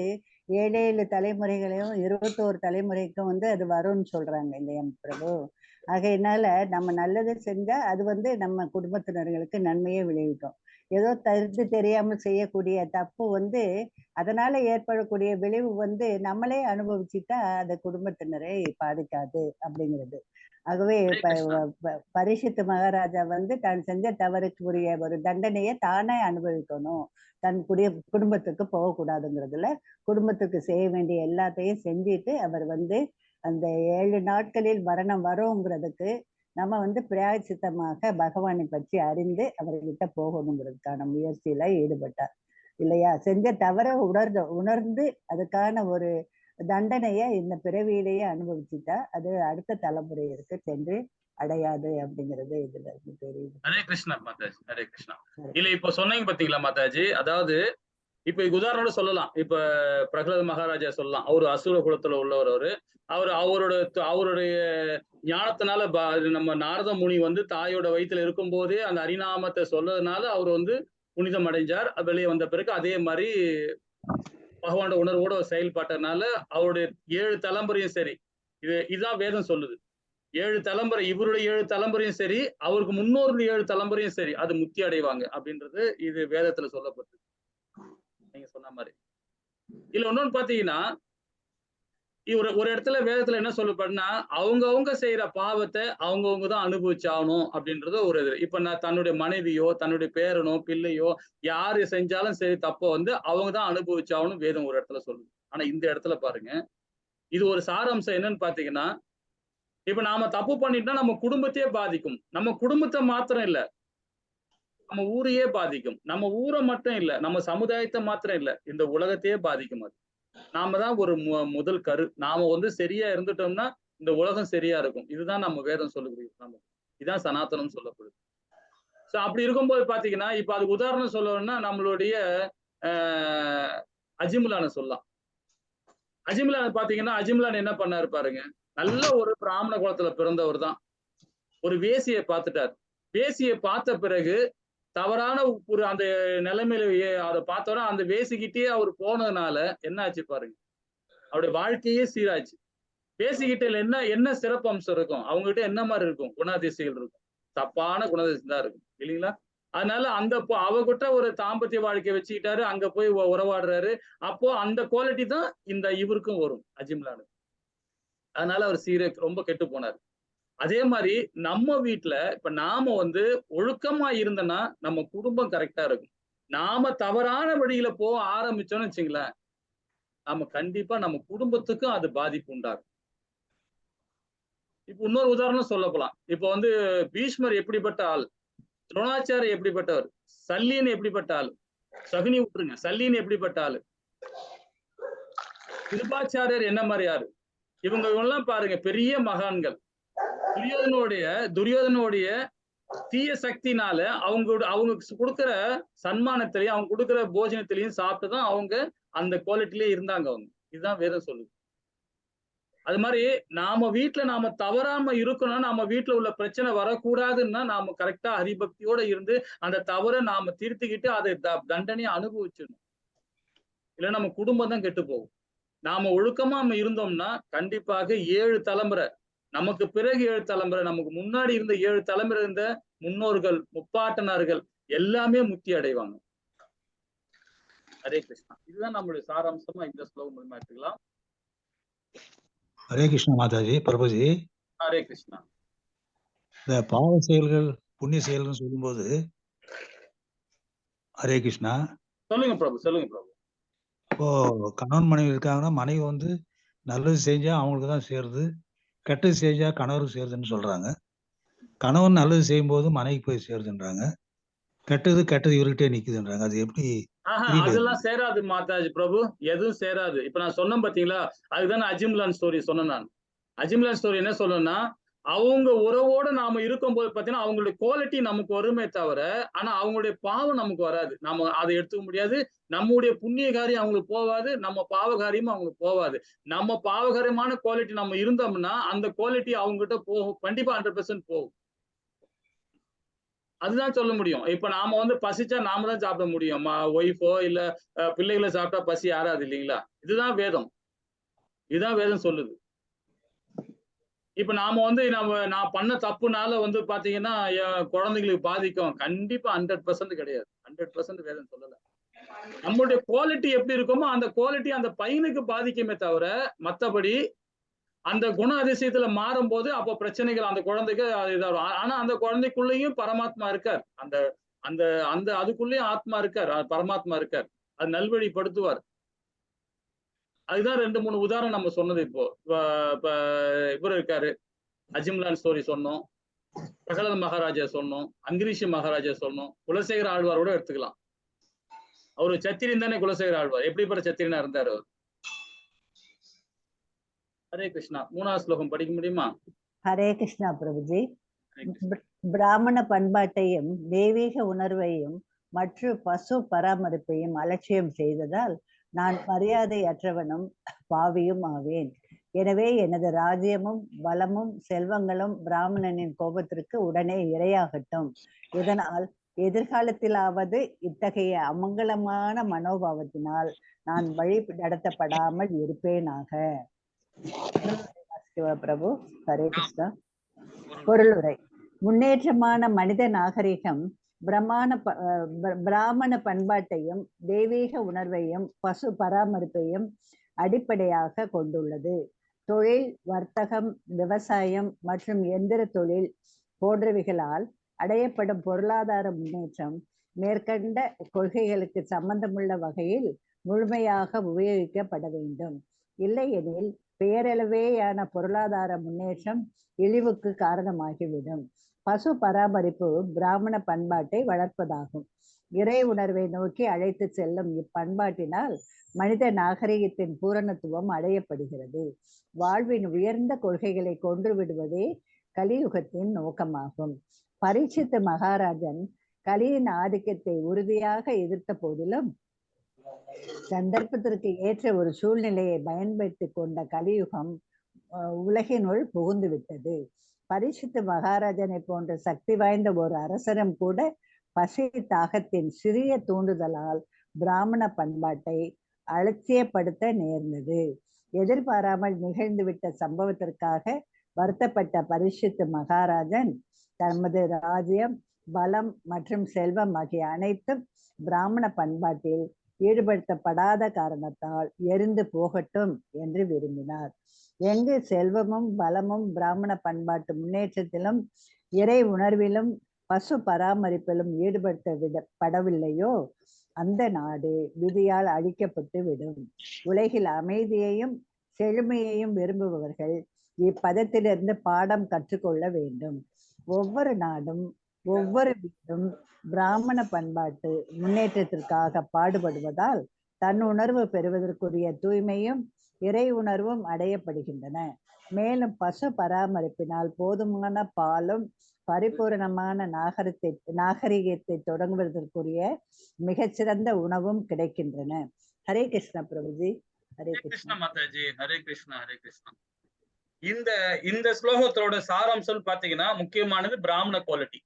7 தலைமுறைகளையும் 21 தலைமுறைக்கும் வந்து அது வரும்னு சொல்றாங்க இல்லையா பிரபு? ஆகையினால நம்ம நல்லது செஞ்சா அது வந்து நம்ம குடும்பத்தினர்களுக்கு நன்மையே விளைவிக்கும். ஏதோ தெரியாம செய்யக்கூடிய தப்பு வந்து அதனால ஏற்படக்கூடிய விளைவு வந்து நம்மளே அனுபவிச்சுட்டா அந்த குடும்பத்தினரை பாதிக்காது அப்படிங்கிறது. ஆகவே பரீட்சித்து மகாராஜா வந்து தான் செஞ்ச தவறுக்குரிய ஒரு தண்டனையை தானே அனுபவிக்கணும், தன் குடும்பத்துக்கு போகக்கூடாதுங்கிறதுல குடும்பத்துக்கு செய்ய வேண்டிய எல்லாத்தையும் செஞ்சுட்டு அவர் வந்து அந்த 7 நாட்களில் மரணம் வருங்கிறதுக்கு நம்ம வந்து பிராயச்சித்தமாக பகவானை பற்றி அறிந்து அவர்கிட்ட போகணுங்கிறதுக்கான முயற்சியில ஈடுபட்டார் இல்லையா? செஞ்ச தவற உணர்ந்து அதுக்கான ஒரு தண்டனைய இந்த பிறவியிலேயே அனுபவிச்சுட்டா அது அடுத்த தலைமுறையிற்கு சென்று அடையாது அப்படிங்கிறது இதுல இருந்து தெரியுது. ஹரே கிருஷ்ணா மாதாஜி. ஹரே கிருஷ்ணா. இல்ல இப்ப சொன்னீங்க பாத்தீங்களா மாதாஜி, அதாவது இப்ப உதாரணம் சொல்லலாம். இப்ப பிரகலாத மகாராஜா சொல்லலாம், அவரு அசுர குலத்துல உள்ளவர். அவருடைய ஞானத்தினால நம்ம நாரத முனி வந்து தாயோட வயிற்றுல இருக்கும் போதே அந்த ஹரிநாமத்தை சொல்லதுனால அவர் வந்து புனிதம் அடைஞ்சார். வெளியே வந்த பிறகு அதே மாதிரி பகவானோட உணர்வோட செயல்பாட்டனால அவருடைய 7 தலைமுறையும் சரி. இதுதான் வேதம் சொல்லுது. 7 தலைமுறை, இவருடைய 7 தலைமுறையும் சரி, அவருக்கு முன்னோருடைய 7 தலைமுறையும் சரி, அது முக்தி அடைவாங்க அப்படின்றது இது வேதத்துல சொல்லப்பட்டு நீங்க சொன்ன மாதிரி. இதுல இன்னொன்னு பாத்தீங்கன்னா, ஒரு இடத்துல வேதத்துல என்ன சொல்லப்படுனா, அவங்கவங்க செய்யற பாவத்தை அவங்கவங்க தான் அனுபவிச்சாகணும் அப்படின்றது ஒரு இது. இப்ப நான் தன்னுடைய மனைவியோ, தன்னுடைய பேரனோ, பிள்ளையோ யாரு செஞ்சாலும் சரி தப்ப வந்து அவங்க தான் அனுபவிச்சாகணும் வேதம் ஒரு இடத்துல சொல்லுது. ஆனா இந்த இடத்துல பாருங்க, இது ஒரு சாராம்சம் என்னன்னு பாத்தீங்கன்னா, இப்ப நாம தப்பு பண்ணிட்டா நம்ம குடும்பத்தையே பாதிக்கும். நம்ம குடும்பத்தை மாத்திரம் இல்ல, நம்ம ஊரையே பாதிக்கும். நம்ம ஊரை மட்டும் இல்ல, நம்ம சமுதாயத்தை மாத்திரம் இல்ல, இந்த உலகத்தையே பாதிக்கும் அது. நாம தான் ஒரு முதல் கரு. நாம வந்து சரியா இருந்துட்டோம்னா இந்த உலகம் சரியா இருக்கும். இதுதான் நம்ம வேதம் சொல்லக்கூடிய நம்ம இதான் சனாதனம் சொல்லப்படுது. சோ அப்படி இருக்கும்போது பாத்தீங்கன்னா, இப்ப அதுக்கு உதாரணம் சொல்லணும்னா நம்மளுடைய அஜிமுலான சொல்லலாம். அஜிமுலான் பாத்தீங்கன்னா, அஜிமுலான் என்ன பண்ணாரு பாருங்க, நல்ல ஒரு பிராமண குலத்துல பிறந்தவர் தான். ஒரு வேசியை பார்த்துட்டார். வேசியை பார்த்த பிறகு தவறான ஒரு அந்த நிலைமையில அதை பார்த்தோன்னா அந்த வேசிக்கிட்டே அவர் போனதுனால என்ன ஆச்சு பாருங்க, அவருடைய வாழ்க்கையே சீராச்சு. வேசிக்கிட்ட என்ன என்ன சிறப்பு அம்சம் இருக்கும், அவங்ககிட்ட என்ன மாதிரி இருக்கும், குணாதிசைகள் இருக்கும், தப்பான குணாதிசயம் தான் இருக்கும் இல்லைங்களா. அதனால அந்த அவகிட்ட ஒரு தாம்பத்திய வாழ்க்கை வச்சுக்கிட்டாரு, அங்க போய் உறவாடுறாரு. அப்போ அந்த குவாலிட்டி தான் இந்த இவருக்கும் வரும் அஜிம்லானுக்கு. அதனால அவர் ரொம்ப கெட்டு போனார். அதே மாதிரி நம்ம வீட்டுல இப்ப நாம வந்து ஒழுக்கமா இருந்தோம்னா நம்ம குடும்பம் கரெக்டா இருக்கும். நாம தவறான வழியில போக ஆரம்பிச்சோம்னு வச்சுங்களேன், நாம கண்டிப்பா நம்ம குடும்பத்துக்கும் அது பாதிப்பு உண்டாகும். இப்ப இன்னொரு உதாரணம் சொல்ல போலாம். இப்ப வந்து பீஷ்மர் எப்படிப்பட்ட ஆள், துரோணாச்சாரியர் எப்படிப்பட்டவர், சல்லியன் எப்படிப்பட்ட ஆள், சகுனி விட்டுருங்க, சல்லியன் எப்படிப்பட்ட ஆளு, கிருபாச்சாரியர் என்ன மாதிரி யாரு, இவங்க எல்லாம் பாருங்க பெரிய மகான்கள். துரியோதனுடைய தீய சக்தினால அவங்க கொடுக்கிற சன்மானத்திலையும் அவங்க கொடுக்கிற போஜனத்திலையும் சாப்பிட்டுதான் அவங்க அந்த குவாலிட்டிலே இருந்தாங்க அவங்க. இதுதான் வேதம் சொல்லுது. அது மாதிரி நாம வீட்டுல நாம தவறாம இருக்கணும்னா, நம்ம வீட்டுல உள்ள பிரச்சனை வரக்கூடாதுன்னா நாம கரெக்டா ஹரிபக்தியோட இருந்து அந்த தவறை நாம திருத்திக்கிட்டு அதை தண்டனையை அனுபவிச்சிடணும். இல்ல நம்ம குடும்பம் தான் கெட்டு போகும். நாம ஒழுக்கமா நம்ம இருந்தோம்னா கண்டிப்பாக 7 தலைமுறை, நமக்கு பிறகு 7 தலைமுறை, நமக்கு முன்னாடி இருந்த 7 தலைமுறை இருந்த முன்னோர்கள், முப்பாட்டனார்கள் எல்லாமே முக்தி அடைவாங்க. ஹரே கிருஷ்ணா. இதுதான் நம்மளுடைய சாராம்சமா இந்த ஸ்லோகம் மூலமா எடுத்துக்கலாம். ஹரே கிருஷ்ணா மாதாஜி, பிரபுஜி. ஹரே கிருஷ்ணா. இந்த பாவ செயல்கள் புண்ணிய செயல்கள் சொல்லும்போது, ஹரே கிருஷ்ணா, சொல்லுங்க பிரபு, சொல்லுங்க பிரபு. இப்போ கணவன் மனைவி இருக்காங்கன்னா, மனைவி வந்து நல்லது செஞ்சா அவங்களுக்கு தான் சேருது, கெட்டது செஞ்சா கணவருக்கு சேருதுன்னு சொல்றாங்க. கணவன் நல்லது செய்யும் போது மனைவிக்கு போய் சேருதுன்றாங்க, கெட்டது இவர்கிட்டே நிக்குதுன்றாங்க. அது எப்படி? அதெல்லாம் சேராது மாதாஜி பிரபு, எதுவும் சேராது. இப்ப நான் சொன்னேன் பாத்தீங்களா, அதுதான் அஜிம்லான் ஸ்டோரி சொன்னேன் நான். அஜிம்லான் ஸ்டோரி என்ன சொல்லணும்னா, அவங்க உறவோட நாம இருக்கும்போது பாத்தீங்கன்னா அவங்களுடைய குவாலிட்டி நமக்கு வருமே தவிர, ஆனா அவங்களுடைய பாவம் நமக்கு வராது. நம்ம அதை எடுத்துக்க முடியாது. நம்முடைய புண்ணிய காரியம் அவங்களுக்கு போகாது, நம்ம பாவகாரியமும் அவங்களுக்கு போகாது. நம்ம பாவகாரியமான குவாலிட்டி நம்ம இருந்தோம்னா அந்த குவாலிட்டி அவங்க கிட்ட போகும், கண்டிப்பா 100% போகும். அதுதான் சொல்ல முடியும். இப்ப நாம வந்து பசிச்சா நாம தான் சாப்பிட முடியும். ஒய்ஃபோ இல்ல பிள்ளைகளை சாப்பிட்டா பசி ஆறாது இல்லைங்களா. இதுதான் வேதம், இதுதான் வேதம் சொல்லுது. இப்ப நாம வந்து நான் பண்ண தப்புனால வந்து பாத்தீங்கன்னா என் குழந்தைங்களுக்கு பாதிக்கும், கண்டிப்பா 100% கிடையாது. 100% வேதம் சொல்லல. நம்மளுடைய குவாலிட்டி எப்படி இருக்குமோ அந்த குவாலிட்டி அந்த பையனுக்கு பாதிக்குமே தவிர, மத்தபடி அந்த குண அதிசயத்துல மாறும் போது அப்ப பிரச்சனைகள் அந்த குழந்தைக்கு இதாகும். ஆனா அந்த குழந்தைக்குள்ளேயும் பரமாத்மா இருக்கார், அந்த அந்த அந்த அதுக்குள்ளேயும் ஆத்மா இருக்கார், பரமாத்மா இருக்கார், அது நல்வழிப்படுத்துவார். அதுதான் 2-3 உதாரணம் நம்ம சொன்னது. இப்போ இவர் இருக்காரு, அஜிம்லான் ஸ்டோரி சொன்னோம், பிரகலாத மகாராஜா சொன்னோம், அங்கிரீஷ் மகாராஜா சொன்னோம், குலசேகர ஆழ்வாரோட எடுத்துக்கலாம். அவரு சத்திரியன் தானே குலசேகர ஆழ்வார், எப்படிப்பட்ட சத்திரியனா இருந்தாரு அவர். ஹரே கிருஷ்ணா. 3வது ஸ்லோகம் படிக்க முடியுமா? ஹரே கிருஷ்ணா பிரபுஜி. பிராமண பண்பாட்டையும் தெய்வீக உணர்வையும் மற்றும் பசு பராமரிப்பையும் அலட்சியம் செய்ததால் நான் மரியாதையற்றவனும் பாவியும் ஆவேன். எனவே எனது ராஜ்யமும் பலமும் செல்வங்களும் பிராமணனின் கோபத்திற்கு உடனே இரையாகட்டும். இதனால் எதிர்காலத்திலாவது இத்தகைய அமங்கலமான மனோபாவத்தினால் நான் வழி நடத்தப்படாமல் இருப்பேனாக. பிரபு ஹரே கிருஷ்ணா. பொருளுரை. முன்னேற்றமான மனித நாகரிகம் பிராமண பண்பாட்டையும் தெய்வீக உணர்வையும் பசு பராமரிப்பையும் அடிப்படையாக கொண்டுள்ளது. தொழில், வர்த்தகம், விவசாயம் மற்றும் எந்திர தொழில் போன்றவைகளால் அடையப்படும் பொருளாதார முன்னேற்றம் மேற்கண்ட கொள்கைகளுக்கு சம்பந்தமுள்ள வகையில் முழுமையாக உபயோகிக்கப்பட வேண்டும். இல்லையெனில் பெயரளவேயான பொருளாதார முன்னேற்றம் இழிவுக்கு காரணமாகிவிடும். பசு பராமரிப்பு பிராமண பண்பாட்டை வளர்ப்பதாகும். இறை உணர்வை நோக்கி அழைத்து செல்லும் இப்பண்பாட்டினால் மனித நாகரிகத்தின் பூரணத்துவம் அடையப்படுகிறது. வாழ்வின் உயர்ந்த கொள்கைகளை கொன்று விடுவதே கலியுகத்தின் நோக்கமாகும். பரீட்சித் மகாராஜன் கலியின் ஆதிக்கத்தை உறுதியாக எதிர்த்த போதிலும் சந்தர்ப்பத்திற்கு ஏற்ற ஒரு சூழ்நிலையை பயன்படுத்தி கொண்ட கலியுகம் உலகினுள் புகுந்து விட்டது. பரீட்சித் மகாராஜனை போன்ற சக்தி வாய்ந்த ஒரு அரசரும் கூட பசி தாகத்தின் சிறிய தூண்டுதலால் பிராமண பண்பாட்டை அலட்சியப்படுத்த நேர்ந்தது. எதிர்பாராமல் நிகழ்ந்துவிட்ட சம்பவத்திற்காக வருத்தப்பட்ட பரீட்சித் மகாராஜன் தமது ராஜ்யம், பலம் மற்றும் செல்வம் ஆகிய அனைத்தும் பிராமண பண்பாட்டில் ஈடுபடுத்தப்படாத காரணத்தால் எரிந்து போகட்டும் என்று விரும்பினார். எங்கு செல்வமும் பலமும் பிராமண பண்பாட்டு முன்னேற்றத்திலும் இறை உணர்விலும் பசு பராமரிப்பிலும் ஈடுபடுத்தப்படவில்லையோ அந்த நாடு விதியால் அழிக்கப்பட்டு விடும். உலகில் அமைதியையும் செழுமையையும் விரும்புபவர்கள் இப்பதத்திலிருந்து பாடம் கற்றுக்கொள்ள வேண்டும். ஒவ்வொரு நாடும் ஒவ்வொரு வீடும் பிராமண பண்பாட்டு முன்னேற்றத்திற்காக பாடுபடுவதால் தன் உணர்வு பெறுவதற்குரிய தூய்மையும் இறை உணர்வும் அடையப்படுகின்றன. மேலும் பசு பராமரிப்பினால் போதுமான பாலும் பரிபூரணமான நாகரிகத்தை தொடங்குவதற்குரிய மிகச்சிறந்த உணவும் கிடைக்கின்றன. ஹரே கிருஷ்ணா பிரபுஜி. ஹரே கிருஷ்ணா மாதாஜி. ஹரே கிருஷ்ணா. ஹரே கிருஷ்ணா. இந்த ஸ்லோகத்தோட சாராம்சம் பாத்தீங்கன்னா முக்கியமானது பிராமண குவாலிட்டி.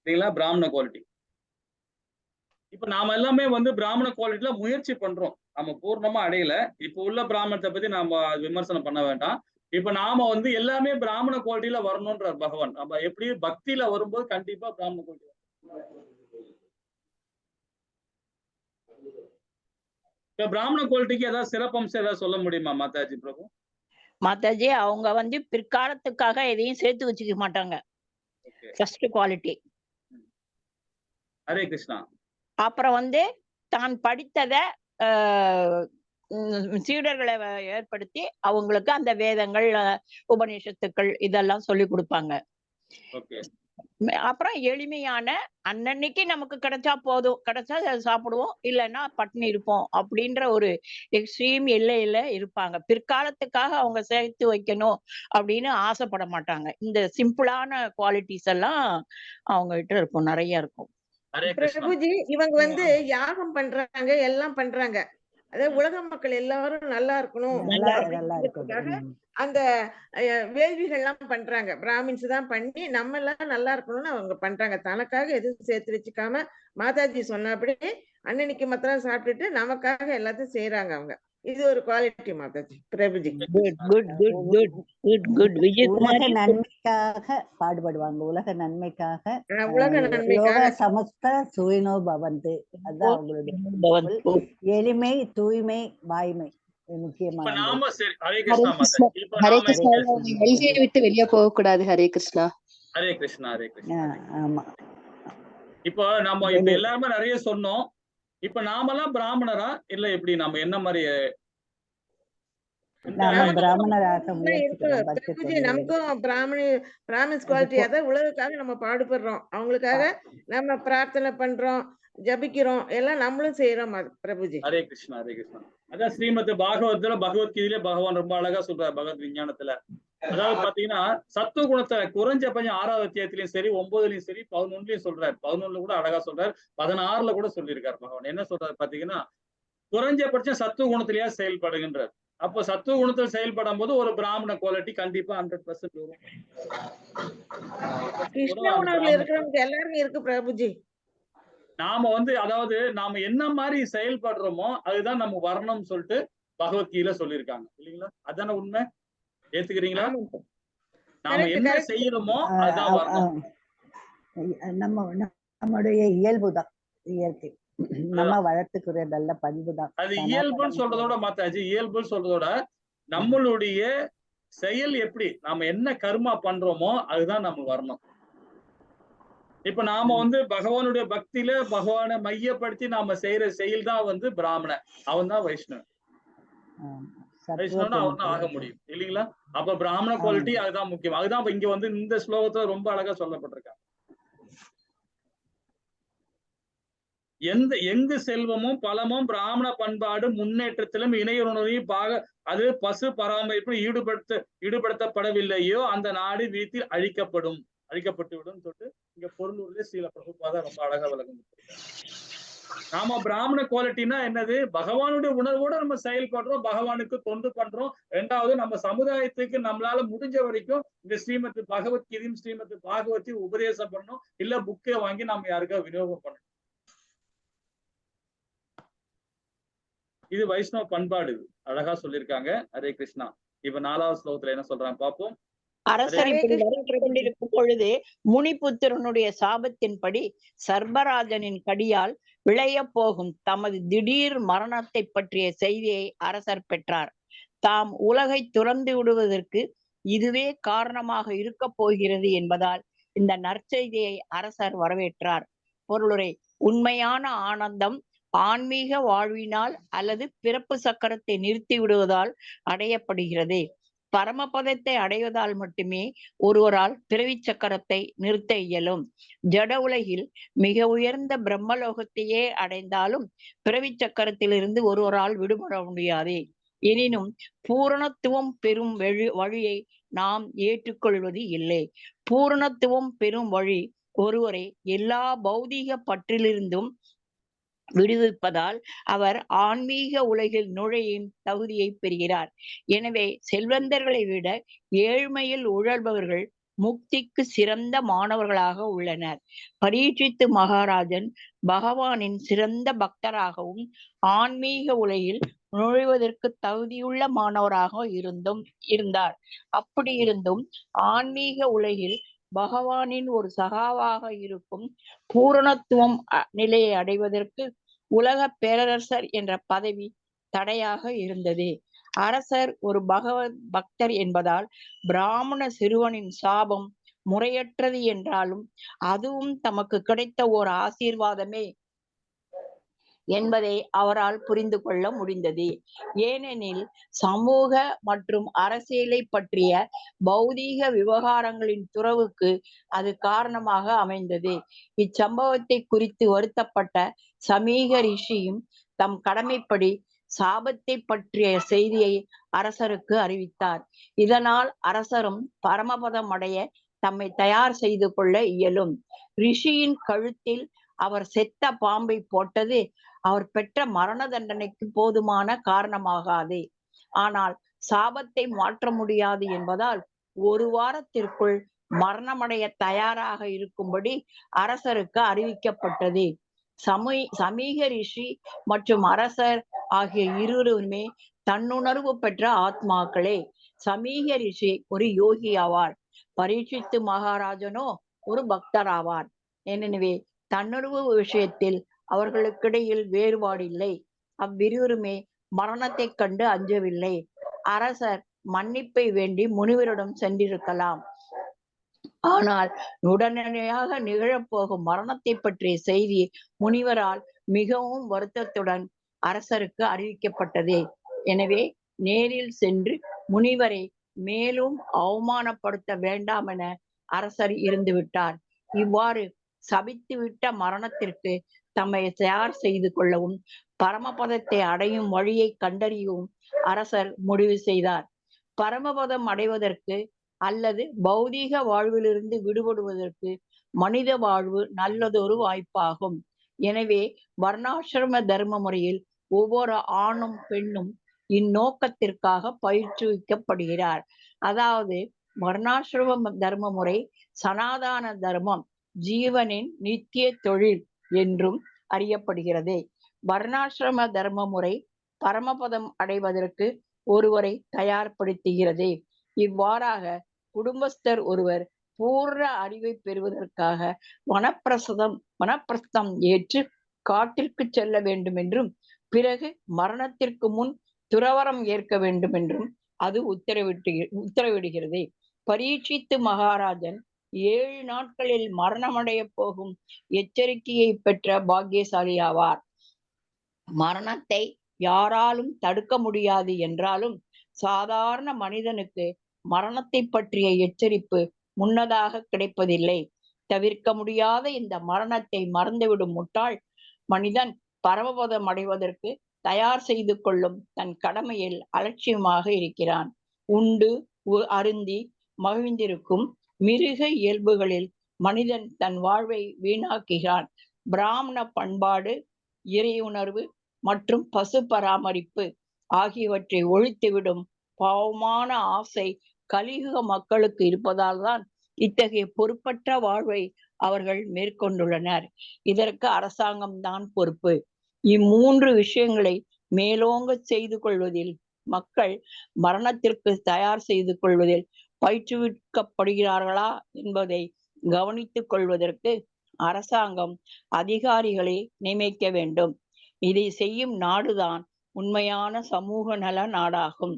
சரிங்களா? பிராமண குவாலிட்டி. இப்ப நாம எல்லாமே பிராமண குவாலிட்டில முயற்சி பண்றோம். நம்ம பூர்ணமா அடையல. இப்ப உள்ள பிராமணத்தை பத்தி நாம விமர்சனம் பண்ண வேண்டாம். இப்ப நாம எல்லாமே பிராமண குவாலிட்டியில வரணும்ன்றார் பகவான். நம்ம எப்படி பக்தியில வரும்போது கண்டிப்பா பிராமண குவாலிட்டி. இப்ப பிராமண குவாலிட்டிக்கு ஏதாவது சிறப்பம்சம் ஏதாவது சொல்ல முடியுமா மாதாஜி பிரபு? மாதாஜி அவங்க பிற்காலத்துக்காக எதையும் சேர்த்து வச்சுக்க மாட்டாங்க. First quality. ஹரே கிருஷ்ணா. அப்புறம் தான் படித்தத சீடர்களை ஏற்படுத்தி அவங்களுக்கு அந்த வேதங்கள், உபநிஷத்துக்கள் இதெல்லாம் சொல்லி கொடுப்பாங்க. அப்புறம் எளிமையான அன்னன்னைக்கு நமக்கு கிடைச்சா போதும், கிடைச்சா சாப்பிடுவோம், இல்லைன்னா பட்டினி இருப்போம் அப்படின்ற ஒரு எக்ஸ்ட்ரீம் எல்லையில இருப்பாங்க. பிற்காலத்துக்காக அவங்க சேர்த்து வைக்கணும் அப்படின்னு ஆசைப்பட மாட்டாங்க. இந்த சிம்பிளான குவாலிட்டிஸ் எல்லாம் அவங்க கிட்ட இருக்கும், நிறைய இருக்கும். பிரபுஜி இவங்க யாகம் பண்றாங்க, எல்லாம் பண்றாங்க. அதாவது உலக மக்கள் எல்லாரும் நல்லா இருக்கணும் அந்த வேள்விகள் எல்லாம் பண்றாங்க. பிராமின்ஸ் தான் பண்ணி நம்ம எல்லாம் நல்லா இருக்கணும்னு அவங்க பண்றாங்க. தனக்காக எதுவும் சேர்த்து வச்சுக்காம மாதாஜி சொன்னபடி அன்னன்னைக்கு மாத்திரம் சாப்பிட்டுட்டு நமக்காக எல்லாத்தையும் செய்யறாங்க அவங்க. இது ஒரு குவாலிட்டி மாதாஜி. பிரபுஜி உலக நன்மைக்காக பாடுபடுவாங்க. உலக நன்மைக்காக சமஸ்த சுயினோ பவந்து. அதுதான் அவங்களுடைய எளிமை, தூய்மை, வாய்மை முக்கியமான. விட்டு வெளியே போக கூடாது. ஹரே கிருஷ்ணா. ஹரே கிருஷ்ணா. ஹரே கிருஷ்ணா. ஆமா. இப்போ நாம எல்லாருமே நிறைய சொன்னோம். இப்ப நாமெல்லாம் பிராமணரா இல்ல எப்படி? நம்ம என்ன மாதிரி நமக்கும் பிராமின்ஸ் குவாலிட்டி அதான் உலகத்துக்காக நம்ம பாடுபடுறோம். அவங்களுக்காக நம்ம பிரார்த்தனை பண்றோம், ஜபிக்கிறோம், எல்லாம் நம்மளும் செய்யறோம் பிரபுஜி. ஹரே கிருஷ்ணா. ஹரே கிருஷ்ணா. அதான் ஸ்ரீமத் பாகவத்ல பகவத்கீதையில பகவான் ரொம்ப அழகா சொல்றாரு. பகவத் விஞ்ஞானத்துல அதாவது பாத்தீங்கன்னா சத்துவ குணத்தை குறைஞ்சபட்சம் 6வது அத்தியாயத்திலயும் சரி, 9லயும் சரி, 11லயும் சொல்றாரு. 11ல கூட அழகா சொல்றாரு, 16ல கூட சொல்லியிருக்காரு பகவான். என்ன சொல்றாரு பாத்தீங்கன்னா, குறைஞ்சபட்சம் சத்துவ குணத்திலேயே செயல்படுகின்றார். அப்போ சத்துவ குணத்தில் செயல்படும் போது ஒரு பிராமண குவாலிட்டி கண்டிப்பா 100% வரும். கிருஷ்ண உணர்வுல இருக்கிறவங்க எல்லாரும் இருக்கு பிரபுஜி. நாம அதாவது நாம என்ன மாதிரி செயல்படுறோமோ அதுதான் நம்ம வரணும்னு சொல்லிட்டு பகவத்கீதையில சொல்லியிருக்காங்க இல்லைங்களா? அதான உண்மை. ஏத்துக்கிறீங்களா? நாம கரெக்ட் என்ன கரெக்ட் செய்யறோமோ அதுதான் வரணும். நம்முடைய இயல்புதான் இயற்கை, நம்ம அதுதான். வளர்த்துக்கிற நல்ல பண்புதான். அது இயல்புன்னு சொல்றதோட மாத்தாச்சு. இயல்புன்னு சொல்றதோட நம்மளுடைய செயல் எப்படி, நாம என்ன கர்மா பண்றோமோ அதுதான் நம்ம வரணும். இப்ப நாம பகவானுடைய பக்தியில பகவானை மையப்படுத்தி நாம செய்யற செயல் தான் பிராமணன், அவன் தான் வைஷ்ணவன். வைஷ்ணவன் அவன் தான் ஆக முடியும் இல்லைங்களா? அப்ப பிராமண குவாலிட்டி அதுதான் முக்கியம். அதுதான் இங்க இந்த ஸ்லோகத்துல ரொம்ப அழகா சொல்லப்பட்டிருக்காங்க. எங்கு செல்வமும் பலமும் பிராமண பண்பாடு முன்னேற்றத்திலும் இணையுணர்வையும் அது பசு பராமரிப்பு ஈடுபடுத்தப்படவில்லையோ அந்த நாடு வீட்டில் அழிக்கப்பட்டு விடும் தொட்டு இங்க பொருளூர்ல ஸ்ரீல பிரபுபாதா ரொம்ப அழகா விளக்கம். நாம பிராமண குவாலிட்டினா என்னது? பகவானுடைய உணர்வோட நம்ம செயல்படுறோம், பகவானுக்கு தொண்டு பண்றோம். ரெண்டாவது நம்ம சமுதாயத்துக்கு நம்மளால முடிஞ்ச வரைக்கும் இந்த ஸ்ரீமத் பகவத்கீதையும் ஸ்ரீமத் பாகவத்தையும் உபதேசம் பண்ணணும், இல்ல புக்கை வாங்கி நம்ம யாருக்கா விநியோகம் பண்ணணும். இது வைஷ்ணவ பண்பாடு, அழகா சொல்லியிருக்காங்க. ஹரே கிருஷ்ணா. இப்ப 4வது ஸ்லோகத்துல என்ன சொல்றாங்க பாப்போம். அரசர் இப்படி வருகிற கொண்டிருக்கும் பொழுது முனிபுத்திரனுடைய சாபத்தின்படி சர்பராஜனின் கடியால் விளைய போகும் தமது திடீர் மரணத்தை பற்றிய செய்தியை அரசர் பெற்றார். தாம் உலகை துறந்து விடுவதற்கு இதுவே காரணமாக இருக்க போகிறது என்பதால் இந்த நற்செய்தியை அரசர் வரவேற்றார். பொருளுரை: உண்மையான ஆனந்தம் ஆன்மீக வாழ்வினால் அல்லது பிறப்பு சக்கரத்தை நிறுத்தி விடுவதால் அடையப்படுகிறது. பரமபதத்தை அடைவதால் மட்டுமே ஒருவரால் பிறவி சக்கரத்தை நிறுத்த இயலும். ஜட உலகில் மிக உயர்ந்த பிரம்மலோகத்தையே அடைந்தாலும் பிறவி சக்கரத்திலிருந்து ஒருவரால் விடுபட முடியாது. எனினும் பூரணத்துவம் பெறும் வழியை நாம் ஏற்றுக்கொள்வது இல்லை. பூரணத்துவம் பெறும் வழி ஒருவரை எல்லா பௌதீக பற்றிலிருந்தும் விடுவிப்பதால் அவர் ஆன்மீக உலகில் நுழையும் தகுதியை பெறுகிறார். எனவே செல்வந்தர்களை விட ஏழ்மையில் உழல்பவர்கள் முக்திக்கு சிறந்த மாணவர்களாக உள்ளனர். பரீட்சித்து மகாராஜன் பகவானின் சிறந்த பக்தராகவும் ஆன்மீக உலகில் நுழைவதற்கு தகுதியுள்ள மாணவராக இருந்தார். அப்படி இருந்தும் ஆன்மீக உலகில் பகவானின் ஒரு சகாவாக இருக்கும் பூரணத்துவம் நிலையை அடைவதற்கு உலக பேரரசர் என்ற பதவி தடையாக இருந்தது. அரசர் ஒரு பகவத் பக்தர் என்பதால் பிராமண சிறுவனின் சாபம் முறையற்றது என்றாலும் அதுவும் தமக்கு கிடைத்த ஓர் ஆசீர்வாதமே என்பதை அவரால் புரிந்து கொள்ள முடிந்தது. ஏனெனில் சமூக மற்றும் அரசியலை பற்றிய பௌதீக விவகாரங்களின் துறவுக்கு அது காரணமாக அமைந்தது. இச்சம்பவத்தை குறித்து வருத்தப்பட்ட சமீக ரிஷியும் தம் கடமைப்படி சாபத்தை பற்றிய செய்தியை அரசருக்கு அறிவித்தார். இதனால் அரசரும் பரமபதம் அடைய தம்மை தயார் செய்து கொள்ள இயலும். ரிஷியின் கழுத்தில் அவர் செத்த பாம்பை போட்டது அவர் பெற்ற மரண தண்டனைக்கு போதுமான காரணமாகாது. ஆனால் சாபத்தை மாற்ற முடியாது என்பதால் ஒரு வாரத்திற்குள் மரணமடைய தயாராக இருக்கும்படி அரசருக்கு அறிவிக்கப்பட்டது. சமீக ரிஷி மற்றும் அரசர் ஆகிய இருவருமே தன்னுணர்வு பெற்ற ஆத்மாக்களே. சமீக ரிஷி ஒரு யோகி ஆவார், பரீட்சித்து மகாராஜனோ ஒரு பக்தர் ஆவார். எனவே தன்னுணர்வு விஷயத்தில் அவர்களுக்கிடையில் வேறுபாடு இல்லை. அவ்விருவருமே மரணத்தை கண்டு அஞ்சவில்லை. அரசர் மன்னிப்பை வேண்டி முனிவரிடம் சென்றிருக்கலாம், ஆனால் உடனடியாக நிகழப்போகும் மரணத்தை பற்றிய செய்தி முனிவரால் மிகவும் வருத்தத்துடன் அரசருக்கு அறிவிக்கப்பட்டது. எனவே நேரில் சென்று முனிவரை மேலும் அவமானப்படுத்த வேண்டாம் என அரசர் இருந்துவிட்டார். இவ்வாறு சபித்துவிட்ட மரணத்திற்கு தம்மை தயார் செய்து கொள்ளவும் பரமபதத்தை அடையும் வழியை கண்டறியவும் அரசர் முடிவு செய்தார். பரமபதம் அடைவதற்கு அல்லது பௌதீக வாழ்விலிருந்து விடுபடுவதற்கு மனித வாழ்வு நல்லதொரு வாய்ப்பாகும். எனவே வர்ணாசிரம தர்ம முறையில் ஒவ்வொரு ஆணும் பெண்ணும் இந்நோக்கத்திற்காக பயிற்றுவிக்கப்படுகிறார். அதாவது வர்ணாசிரம தர்ம முறை சனாதன தர்மம், ஜீவனின் நித்திய தொழில் என்றும் அறியப்படுகிறது. வர்ணாசிரம தர்ம முறை பரமபதம் அடைவதற்கு ஒருவரை தயார்படுத்துகிறது. இவ்வாறாக குடும்பஸ்தர் ஒருவர் பூர்ண அறிவை பெறுவதற்காக வனப்பிரஸ்தம் ஏற்று காட்டிற்கு செல்ல வேண்டும் என்றும் பிறகு மரணத்திற்கு முன் துறவரம் ஏற்க வேண்டும் என்றும் அது உத்தரவிடுகிறது. பரீட்சித்து மகாராஜன் 7 நாட்களில் மரணமடைய போகும் எச்சரிக்கையை பெற்ற பாக்கியசாலி ஆவார். மரணத்தை யாராலும் தடுக்க முடியாது என்றாலும் சாதாரண மனிதனுக்கு மரணத்தை பற்றிய எச்சரிப்பு முன்னதாக கிடைப்பதில்லை. தவிர்க்க முடியாத இந்த மரணத்தை மறந்துவிடும் முட்டாள் மனிதன் பரமபதம் அடைவதற்கு தயார் செய்து கொள்ளும் தன் கடமையில் அலட்சியமாக இருக்கிறான். உண்டு அருந்தி மகிழ்ந்திருக்கும் மிருக இயல்புகளில் மனிதன் தன் வாழ்வை வீணாக்குகிறான். பிராமண பண்பாடு, இறையுணர்வு மற்றும் பசு பராமரிப்பு ஆகியவற்றை ஒழித்துவிடும் பாவமான ஆசை கலியுக மக்களுக்கு இருப்பதால் தான் இத்தகைய பொறுப்பற்ற வாழ்வை அவர்கள் மேற்கொண்டுள்ளனர். இதற்கு அரசாங்கம் தான் பொறுப்பு. இம்மூன்று விஷயங்களை மேலோங்க செய்து கொள்வதில், மக்கள் மரணத்திற்கு தயார் செய்து கொள்வதில் பயிற்றுவிக்கப்படுகிறார்களா என்பதை கவனித்துக் கொள்வதற்கு அரசாங்கம் அதிகாரிகளை நியமிக்க வேண்டும். இதை செய்யும் நாடுதான் உண்மையான சமூக நல நாடாகும்.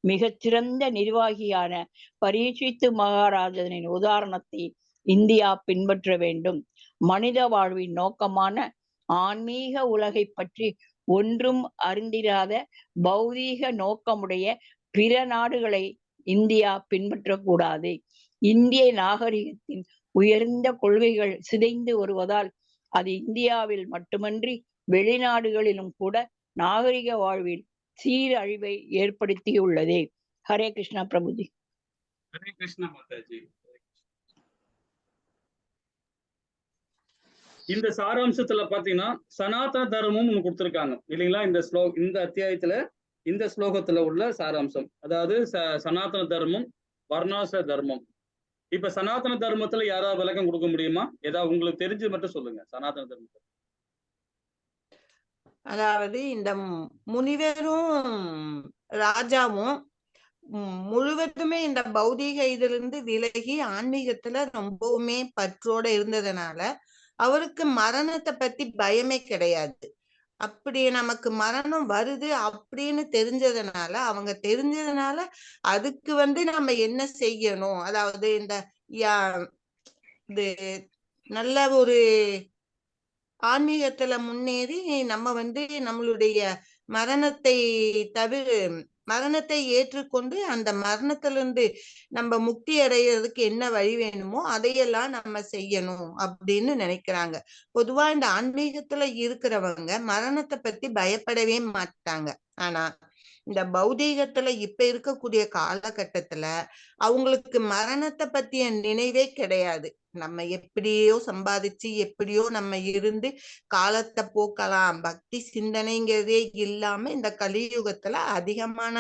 மிகச்சிறந்த நிர்வாகியான பரீட்சித்து மகாராஜனின் உதாரணத்தை இந்தியா பின்பற்ற வேண்டும். மனித வாழ்வின் நோக்கமான ஆன்மீக உலகை பற்றி ஒன்றும் அறிந்திராத பௌதீக நோக்கமுடைய பிற நாடுகளை இந்தியா பின்பற்றக்கூடாது. இந்திய நாகரிகத்தின் உயர்ந்த கொள்கைகள் சிதைந்து வருவதால் அது இந்தியாவில் மட்டுமன்றி வெளிநாடுகளிலும் கூட நாகரிக வாழ்வில் சீரழிவை ஏற்படுத்தியுள்ளது. ஹரே கிருஷ்ணா பிரபுஜி. ஹரே கிருஷ்ணா மாதாஜி. இந்த சாராம்சத்துல பாத்தீங்கன்னா சனாதன தர்மம் ஒண்ணு கொடுத்திருக்காங்க இல்லைங்களா? இந்த அத்தியாயத்துல இந்த ஸ்லோகத்துல உள்ள சாராம்சம், அதாவது சனாதன தர்மம், வர்ணாசிர தர்மம். இப்ப சனாதன தர்மத்துல யாராவது விளக்கம் கொடுக்க முடியுமா? ஏதாவது உங்களுக்கு தெரிஞ்சு மட்டும் சொல்லுங்க. சனாதன தர்மத்தை அதாவது இந்த முனிவரும் ராஜாவும் முழுவதுமே இந்த பௌதீக இதுல இருந்து விலகி ஆன்மீகத்துல ரொம்பவுமே பற்றோட இருந்ததுனால அவருக்கு மரணத்தை பத்தி பயமே கிடையாது. அப்படி நமக்கு மரணம் வருது அப்படின்னு தெரிஞ்சதுனால அதுக்கு நம்ம என்ன செய்யணும், அதாவது இது நல்ல ஒரு ஆன்மீகத்துல முன்னேறி நம்ம நம்மளுடைய மரணத்தை ஏற்றுக்கொண்டு அந்த மரணத்திலிருந்து நம்ம முக்தி அடைகிறதுக்கு என்ன வழி வேணுமோ அதையெல்லாம் நம்ம செய்யணும் அப்படின்னு நினைக்கிறாங்க. பொதுவா இந்த ஆன்மீகத்துல இருக்கிறவங்க மரணத்தை பத்தி பயப்படவே மாட்டாங்க. ஆனா இந்த பௌதீகத்துல இப்ப இருக்கக்கூடிய காலகட்டத்துல அவங்களுக்கு மரணத்தை பத்திய நினைவே கிடையாது. நம்ம எப்படியோ சம்பாதிச்சு எப்படியோ நம்ம இருந்து காலத்தை போக்கலாம், பக்தி சிந்தனைங்கிறதே இல்லாம இந்த கலியுகத்துல அதிகமான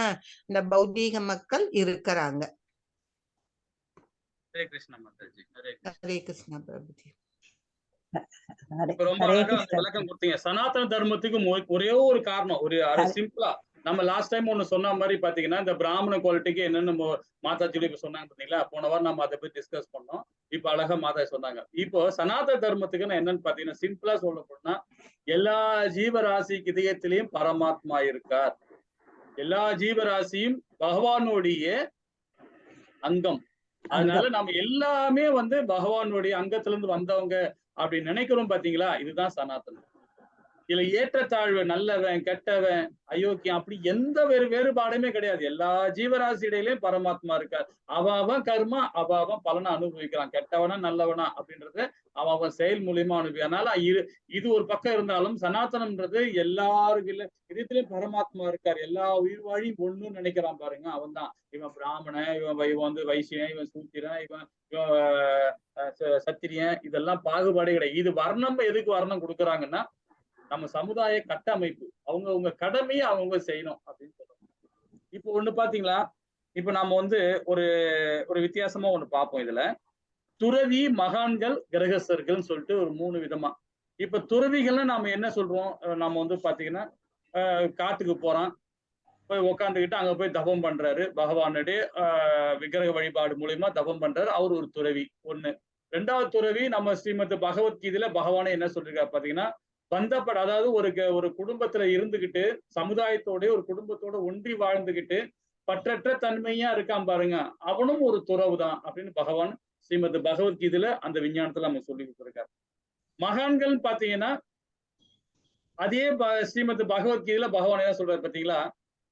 இந்த பௌதீக மக்கள் இருக்கிறாங்க. ஹரே கிருஷ்ணா மாதாஜி. ஹரே கிருஷ்ணா பிரபுஜி. ரொம்ப அழகா விளக்கம் கொடுத்தீங்க. சனாதன தர்மத்துக்கு ஒரே ஒரு காரணம், ஒரு சிம்பிளா நம்ம லாஸ்ட் டைம் ஒண்ணு சொன்ன மாதிரி பாத்தீங்கன்னா இந்த பிராமண குவாலிட்டிக்கு என்னன்னு மாதாஜி இப்ப சொன்னாங்க பாத்தீங்களா? போன வாரம் நம்ம அதை பத்தி டிஸ்கஸ் பண்ணோம். இப்ப அழகா மாதாஜி சொன்னாங்க. இப்போ சனாதன தர்மத்துக்கு என்னன்னு பாத்தீங்கன்னா சிம்பிளா சொல்ல போனா எல்லா ஜீவராசிக்கு இதயத்திலையும் பரமாத்மா இருக்கார். எல்லா ஜீவராசியும் பகவானுடைய அங்கம். அதனால நம்ம எல்லாமே பகவானுடைய அங்கத்துல இருந்து வந்தவங்க அப்படின்னு நினைக்கிறோம் பாத்தீங்களா? இதுதான் சனாதனம். இதுல ஏற்றத்தாழ்வு, நல்லவன் கெட்டவன் அயோக்கியம் அப்படி எந்த வேறுபாடுமே கிடையாது. எல்லா ஜீவராசி இடையிலயும் பரமாத்மா இருக்கார். அவன் கர்மா அவன் பலனை அனுபவிக்கிறான். கெட்டவனா நல்லவனா அப்படின்றத அவன் செயல் மூலியமா அனுபவிக்கிறான். அதனால இது ஒரு பக்கம் இருந்தாலும் சனாதனம்ன்றது எல்லாருக்கும் இதயத்திலயும் பரமாத்மா இருக்கார். எல்லா உயிர் வாழியும் ஒண்ணுன்னு நினைக்கிறான் பாருங்க. அவன் தான் இவன் பிராமணன், இவன் வைசியன், இவன் சூத்திரன், இவன் சத்திரியன், இதெல்லாம் பாகுபாடே கிடையாது. இது வர்ணம் எதுக்கு வர்ணம் கொடுக்குறாங்கன்னா நம்ம சமுதாய கட்டமைப்பு, அவங்க கடமையை அவங்க செய்யணும் அப்படின்னு சொல்றாங்க. இப்போ ஒண்ணு பாத்தீங்களா, இப்ப நம்ம ஒரு வித்தியாசமா ஒண்ணு பார்ப்போம். இதுல துறவி, மகான்கள், கிரகஸ்தர்கள் சொல்லிட்டு ஒரு 3 விதமா. இப்ப துறவிகள்னு நாம என்ன சொல்றோம்? நம்ம பாத்தீங்கன்னா காட்டுக்கு போறான், போய் உக்காந்துக்கிட்டு அங்க போய் தபம் பண்றாரு. பகவானுடைய விக்கிரக வழிபாடு மூலியமா தபம் பண்றாரு. அவர் ஒரு துறவி ஒண்ணு. 2வது துறவி நம்ம ஸ்ரீமத் பகவத்கீதையில பகவானே என்ன சொல்லிருக்காரு பாத்தீங்கன்னா, அதாவது ஒரு குடும்பத்துல இருந்துகிட்டு சமுதாயத்தோட ஒரு குடும்பத்தோட ஒன்றி வாழ்ந்துகிட்டு பற்றற்ற தன்மையா இருக்கான் பாருங்க, அவனும் ஒரு துறவு தான் அப்படின்னு பகவான் ஸ்ரீமத் பகவத்கீதையில அந்த விஞ்ஞானத்துல நம்ம சொல்லி கொடுத்திருக்காரு. மகான்கள் பாத்தீங்கன்னா அதே ஸ்ரீமத் பகவத்கீதையில பகவான் என்ன சொல்றாரு பாத்தீங்களா,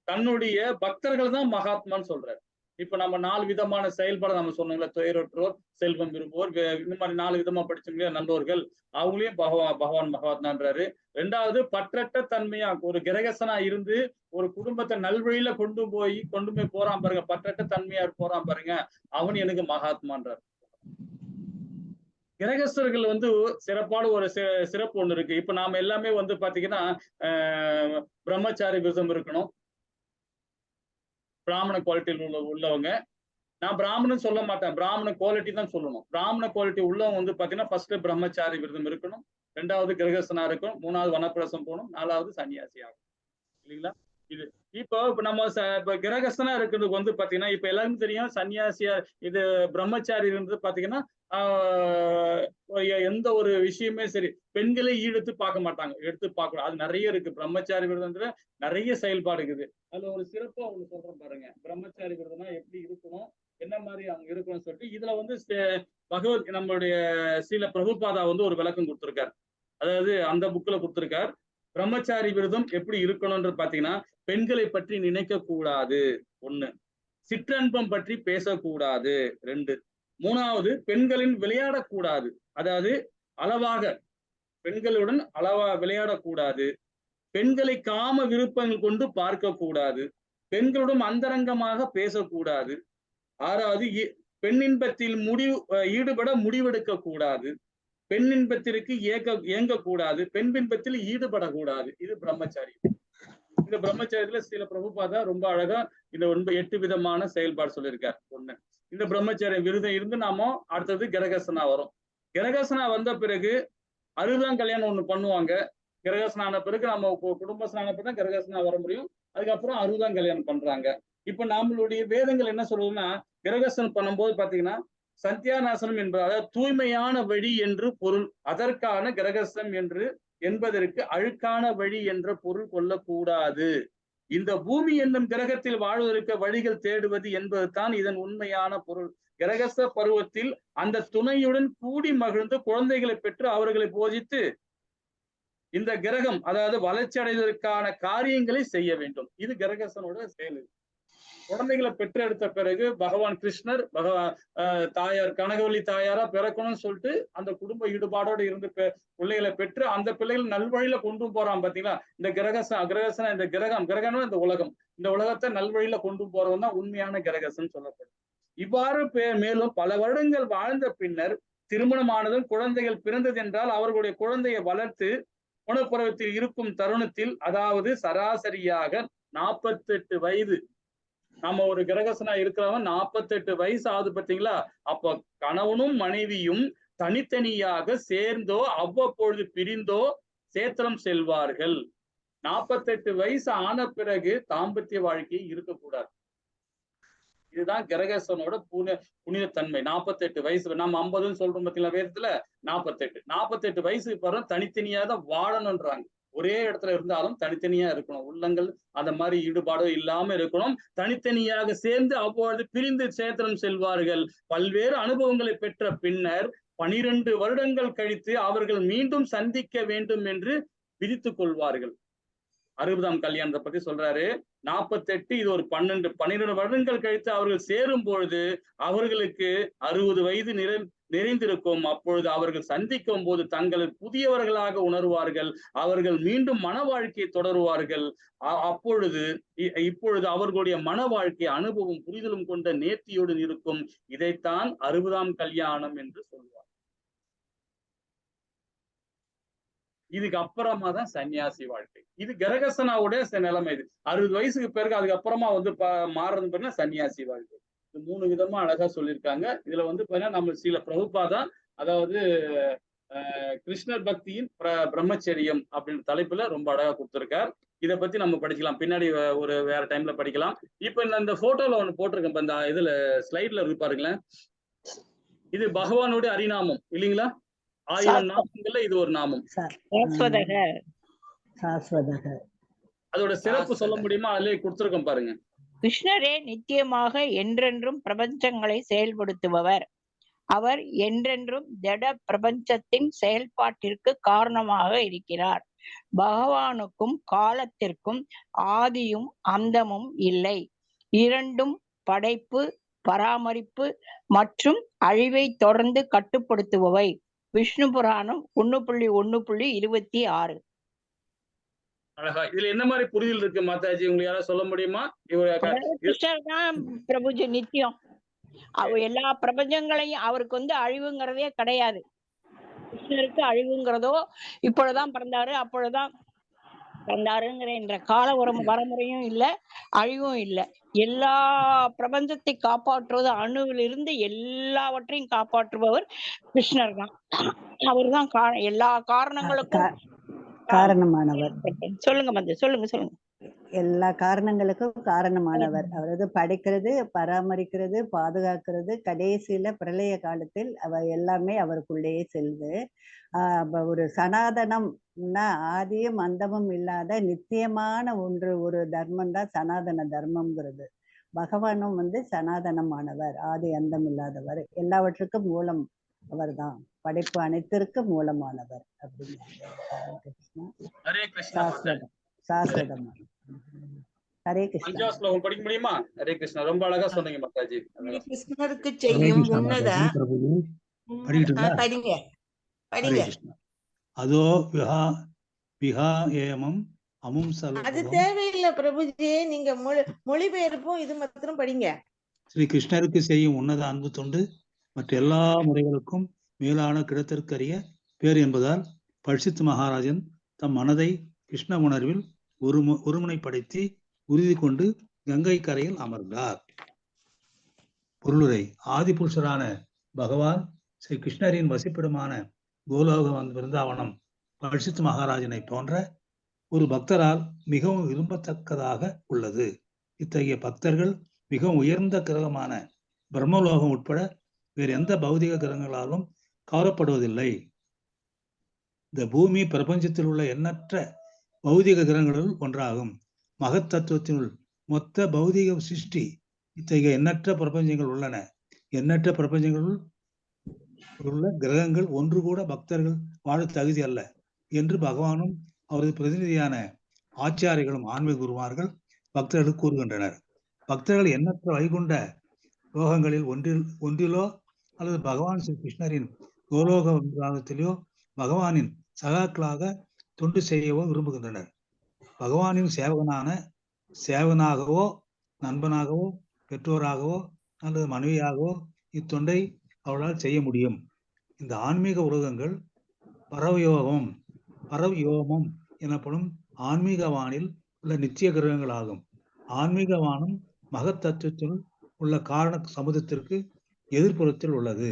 தன்னுடைய பக்தர்கள் தான் மகாத்மான்னு சொல்றாரு. இப்ப நம்ம 4 விதமான செயல்பாடு நம்ம சொன்னோம்ல, துயரற்றோர், செல்வம் விரும்புவோர், இந்த மாதிரி 4 விதமா படிச்சோம்லையா நல்லோர்கள், அவங்களையும் பகவான் மகாத்மான்றாரு. 2வது பற்றற்ற தன்மையா ஒரு கிரகசனா இருந்து ஒரு குடும்பத்தை நல்வழியில கொண்டு போய் போறான் பாருங்க, பற்றற்ற தன்மையா போறான் பாருங்க, அவன் எனக்கு மகாத்மான்றார். கிரகஸ்தர்கள் சிறப்பான ஒரு சிறப்பு ஒண்ணு இருக்கு. இப்ப நாம எல்லாமே பாத்தீங்கன்னா பிரம்மச்சாரி விரதம் இருக்கணும், பிராமண குவாலிட்டியில் உள்ளவங்க. நான் பிராமணன் சொல்ல மாட்டேன், பிராமண குவாலிட்டி தான் சொல்லணும். பிராமண குவாலிட்டி உள்ளவங்க பாத்தீங்கன்னா ஃபர்ஸ்ட் பிரம்மச்சாரி விரதம் இருக்கணும், 2வது கிரகஸ்தனா இருக்கணும், 3வது வனப்பிரசம் போகணும், 4வது சன்னியாசி ஆகும் இல்லைங்களா. இது இப்போ நம்ம இப்ப கிரகஸ்தனா இருக்கிறதுக்கு பாத்தீங்கன்னா இப்ப எல்லாருக்கும் தெரியும், சன்னியாசியா இது பிரம்மச்சாரி இருந்து பாத்தீங்கன்னா எந்த ஒரு விஷயமே சரி பெண்களை எடுத்து பார்க்க மாட்டாங்க, எடுத்து பார்க்கணும். அது நிறைய இருக்கு பிரம்மச்சாரி விரதத்துல, நிறைய செயல்பாடு இருக்குது. அதுல ஒரு சிறப்பா ஒண்ணு சொல்றேன் பாருங்க, பிரம்மச்சாரி விரதம்னா எப்படி இருக்கணும், என்ன மாதிரி அவங்க இருக்கணும்னு சொல்லிட்டு இதுல நம்மளுடைய ஸ்ரீல பிரபுபாதா ஒரு விளக்கம் கொடுத்திருக்காரு. அதாவது அந்த புக்ல கொடுத்திருக்கார். பிரம்மச்சாரி விரதம் எப்படி இருக்கணும்ன்ற பாத்தீங்கன்னா, பெண்களை பற்றி நினைக்க கூடாது 1, சிற்றன்பம் பற்றி பேசக்கூடாது 2, 3வது பெண்களின் விளையாடக்கூடாது, அதாவது அளவாக பெண்களுடன் விளையாடக்கூடாது, பெண்களை காம விருப்பங்கள் கொண்டு பார்க்க கூடாது, பெண்களுடன் அந்தரங்கமாக பேசக்கூடாது, 6வது பெண்ணின்பத்தில் ஈடுபட முடிவெடுக்க கூடாது, பெண்ணின்பத்திற்கு இயங்கக்கூடாது, பெண் பின்பத்தில் ஈடுபடக்கூடாது. இது பிரம்மச்சாரி. இந்த பிரம்மச்சாரியத்துல சில பிரபுபாதா ரொம்ப அழகா இந்த 8 விதமான செயல்பாடு சொல்லியிருக்காரு. 1, இந்த பிரம்மச்சாரிய விரதம் இருந்து நாம அடுத்தது கிரகசனா வரும். கிரகசனா வந்த பிறகு 60ஆம் கல்யாணம் ஒண்ணு பண்ணுவாங்க. கிரகசனா ஆன பிறகு நம்ம குடும்பசனா ஆன பிறகு கிரகசனா வர முடியும். அதுக்கப்புறம் 60ஆம் கல்யாணம் பண்றாங்க. இப்ப நம்மளுடைய வேதங்கள் என்ன சொல்லுதுன்னா, கிரகசனம் பண்ணும்போது பாத்தீங்கன்னா சந்தியாநாசனம் என்பது அதாவது தூய்மையான வழி என்று பொருள். அதற்கான கிரகசனம் என்பதற்கு அழுக்கான வழி என்ற பொருள் கொள்ளக்கூடாது. இந்த பூமி என்னும் கிரகத்தில் வாழ்வதற்கு வழிகள் தேடுவது என்பது தான் இதன் உண்மையான பொருள். கிரகஸ்த பருவத்தில் அந்த துணையுடன் கூடி மகிழ்ந்து குழந்தைகளை பெற்று அவர்களை போதித்து இந்த கிரகம் அதாவது வளர்ச்சி அடைவதற்கான காரியங்களை செய்ய வேண்டும். இது கிரகஸ்தனோட செயல். குழந்தைகளை பெற்றெடுத்த பிறகு பகவான் கிருஷ்ணர் தாயார் கனகவல்லி தாயாரா பிறக்கணும்னு சொல்லிட்டு அந்த குடும்ப ஈடுபாடோடு இருந்து பிள்ளைகளை பெற்று அந்த பிள்ளைகள் நல்வழியில கொண்டு போறான் பாத்தீங்களா. இந்த கிரகசன இந்த கிரகம்னா இந்த உலகத்தை நல்வழியில கொண்டு போறவன் தான் உண்மையான கிரகசன் சொல்லப்படும். இவ்வாறு மேலும் பல வருடங்கள் வாழ்ந்த பின்னர் திருமணமானதும் குழந்தைகள் பிறந்தது என்றால் அவர்களுடைய குழந்தையை வளர்த்து குணப்பருவத்தில் இருக்கும் தருணத்தில், அதாவது சராசரியாக 48 வயது, நம்ம ஒரு கிரகசனா இருக்கிறவன் 48 வயசு ஆகுது பாத்தீங்களா. அப்ப கணவனும் மனைவியும் தனித்தனியாக சேர்ந்தோ அவ்வப்பொழுது பிரிந்தோ சேத்திரம் செல்வார்கள். 48 வயசு ஆன பிறகு தாம்பத்திய வாழ்க்கை இருக்கக்கூடாது. இதுதான் கிரகசனோட புனிதத்தன்மை. 48 வயசு நம்ம 50ன்னு சொல்றோம் பார்த்தீங்களா வேதத்துல, 48 வயசுக்கு பிறகு தனித்தனியா தான் வாழணும்ன்றாங்க. ஒரே இடத்துல இருந்தாலும் தனித்தனியா இருக்கணும். உள்ளங்கள் அந்த மாதிரி ஈடுபாடும் இல்லாம இருக்கணும். தனித்தனியாக சேர்ந்து அப்பொழுது பிரிந்து சேத்திரம் செல்வார்கள். பல்வேறு அனுபவங்களை பெற்ற பின்னர் 12 வருடங்கள் கழித்து அவர்கள் மீண்டும் சந்திக்க வேண்டும் என்று விதித்துக் கொள்வார்கள். 60ஆம் கல்யாணத்தை பத்தி சொல்றாரு. 48 இது ஒரு 12 வருடங்கள் கழித்து அவர்கள் சேரும் பொழுது அவர்களுக்கு 60 வயது நிறைந்திருக்கும். அப்பொழுது அவர்கள் சந்திக்கும் போது தங்களை புதியவர்களாக உணர்வார்கள். அவர்கள் மீண்டும் மன வாழ்க்கையை தொடருவார்கள். இப்பொழுது அவர்களுடைய மன வாழ்க்கை அனுபவம் புரிதலும் கொண்ட நேர்த்தியோடு இருக்கும். இதைத்தான் 60ஆம் கல்யாணம் என்று சொல்வார். இதுக்கு அப்புறமா தான் சன்னியாசி வாழ்க்கை. இது கிரகசனாவுடைய நிலைமை. இது 60 வயசுக்கு பிறகு அதுக்கப்புறமா மாறுறது பிறகு சன்னியாசி வாழ்க்கை. இது 3 விதமா அழகா சொல்லியிருக்காங்க. இதுல பாத்தீங்கன்னா நம்ம சில பிரபுபாதா, அதாவது கிருஷ்ணர் பக்தியின் பிரம்மச்சரியம் அப்படின்ற தலைப்புல ரொம்ப அழகா கொடுத்திருக்கார். இதை பத்தி நம்ம படிக்கலாம், பின்னாடி ஒரு வேற டைம்ல படிக்கலாம். இப்ப இந்த போட்டோல ஒண்ணு போட்டிருக்கேன், இந்த இதுல ஸ்லைட்ல இருக்கு பாருங்களேன். இது பகவானுடைய அரிநாமம் இல்லைங்களா? 1000 நாமங்கள்ல இது ஒரு நாமம். அதோட சிறப்பு சொல்ல முடியுமா? அதுலயே கொடுத்திருக்கோம் பாருங்க. கிருஷ்ணரே நித்தியமாக என்றென்றும் பிரபஞ்சங்களை செயல்படுத்துபவர். அவர் என்றென்றும் ஜட பிரபஞ்சத்தின் செயல்பாட்டிற்கு காரணமாக இருக்கிறார். பகவானுக்கும் காலத்திற்கும் ஆதியும் அந்தமும் இல்லை. இரண்டும் படைப்பு, பராமரிப்பு மற்றும் அழிவை தொடர்ந்து கட்டுப்படுத்துபவை. விஷ்ணு புராணம் 1.1.26. அழகா. இதுல என்ன மாதிரி புரிதல் இருக்கு மாதாஜி, உங்களுக்கு யாராவது சொல்ல முடியுமா? கிருஷ்ணர் தான் பிரபுஜி நித்தியம். எல்லா பிரபஞ்சங்களையும் அவருக்கு அழிவுங்கிறதே கிடையாது. கிருஷ்ணருக்கு அழிவுங்கிறதோ இப்பொழுதுதான் பிறந்தாரு அப்பொழுதுதான் பிறந்தாருங்கிற என்ற கால வரமுறையும் இல்ல, அழிவும் இல்ல. எல்லா பிரபஞ்சத்தை காப்பாற்றுவது, அணுவிலிருந்து எல்லாவற்றையும் காப்பாற்றுபவர் கிருஷ்ணர் தான். அவர் தான் எல்லா காரணங்களுக்கும் காரணமானவர். சொல்லுங்க சொல்லுங்க. எல்லா காரணங்களுக்கும் காரணமானவர். அவரது படைக்கிறது, பராமரிக்கிறது, பாதுகாக்கிறது. கடைசியில பிரளய காலத்தில் எல்லாமே அவருக்குள்ளேயே செல்லுது. ஒரு சனாதனம்னா ஆதியும் அந்தமும் இல்லாத நித்தியமான ஒரு தர்மம் தான் சனாதன தர்மம்ங்கிறது. பகவானும் சனாதனமானவர், ஆதி அந்தம் இல்லாதவர், எல்லாவற்றுக்கும் மூலம் அவர் தான், படைப்பு அனைத்திற்கும் மூலமானவர் அப்படின்னு சாஸ்வதம். ஹரே கிருஷ்ணா. ஸ்லோகம் படிக்க முடியுமா? ஹரே கிருஷ்ணா, ரொம்ப அழகா சொன்னீங்க மாதாஜி. கிருஷ்ணருக்கு செய்யும் உன்னத படிங்க. அதோ விஹா ஏமம் அமும் அது தேவையில்லை பிரபுஜி, நீங்க மொழிபெயர்ப்பும் இது மாத்திரம் படிங்க. ஸ்ரீ கிருஷ்ணருக்கு செய்யும் உன்னத அன்பு தொண்டு மற்ற எல்லா முறைகளுக்கும் மேலான கிடத்திற்கரிய பேர் என்பதால் பரிசுத்த மகாராஜன் தம் மனதை கிருஷ்ண உணர்வில் ஒருமுனைப்படுத்தி உறுதி கொண்டு கங்கை கரையில் அமர்ந்தார். பொருளுரை. ஆதிபுருஷரான பகவான் ஸ்ரீ கிருஷ்ணரின் வசிப்பிடமான கோலோகம் விருந்தாவனம் பரிசுத்த மகாராஜனை போன்ற ஒரு பக்தரால் மிகவும் விரும்பத்தக்கதாக உள்ளது. இத்தகைய பக்தர்கள் மிகவும் உயர்ந்த கிரகமான பிரம்மலோகம் உட்பட வேறு எந்த பௌதிக கிரகங்களாலும் கவரப்படுவதில்லை. இந்த பூமி பிரபஞ்சத்தில் உள்ள எண்ணற்ற பௌதிக கிரகங்களுள் ஒன்றாகும். மகத் தத்துவத்தினுள் மொத்த பௌதிக சிருஷ்டி. இத்தகைய எண்ணற்ற பிரபஞ்சங்கள் உள்ளன. எண்ணற்ற பிரபஞ்சங்களுள் உள்ள கிரகங்கள் ஒன்று கூட பக்தர்கள் வாழ தகுதி அல்ல என்று பகவானும் அவரது பிரதிநிதியான ஆச்சாரிகளும் ஆன்மீக குருமார்கள் பக்தர்களுக்கு கூறுகின்றனர். பக்தர்கள் எண்ணற்ற வைகுண்ட லோகங்களில் ஒன்றிலோ அல்லது பகவான் ஸ்ரீ கிருஷ்ணரின் கோலோக விராகத்திலோ பகவானின் சகாக்களாக தொண்டு செய்யவோ விரும்புகின்றனர். பகவானின் சேவகனாகவோ நண்பனாகவோ பெற்றோராகவோ அல்லது மனைவியாகவோ இத்தொண்டை அவர்களால் செய்ய முடியும். இந்த ஆன்மீக உலகங்கள் பரவயோகம் எனப்படும் ஆன்மீக வானில் உள்ள நித்திய கிரகங்கள் ஆகும். ஆன்மீக வானம் மகத் தத்துவத்தில் உள்ள காரண சமுதத்திற்கு எதிர்ப்புறத்தில் உள்ளது.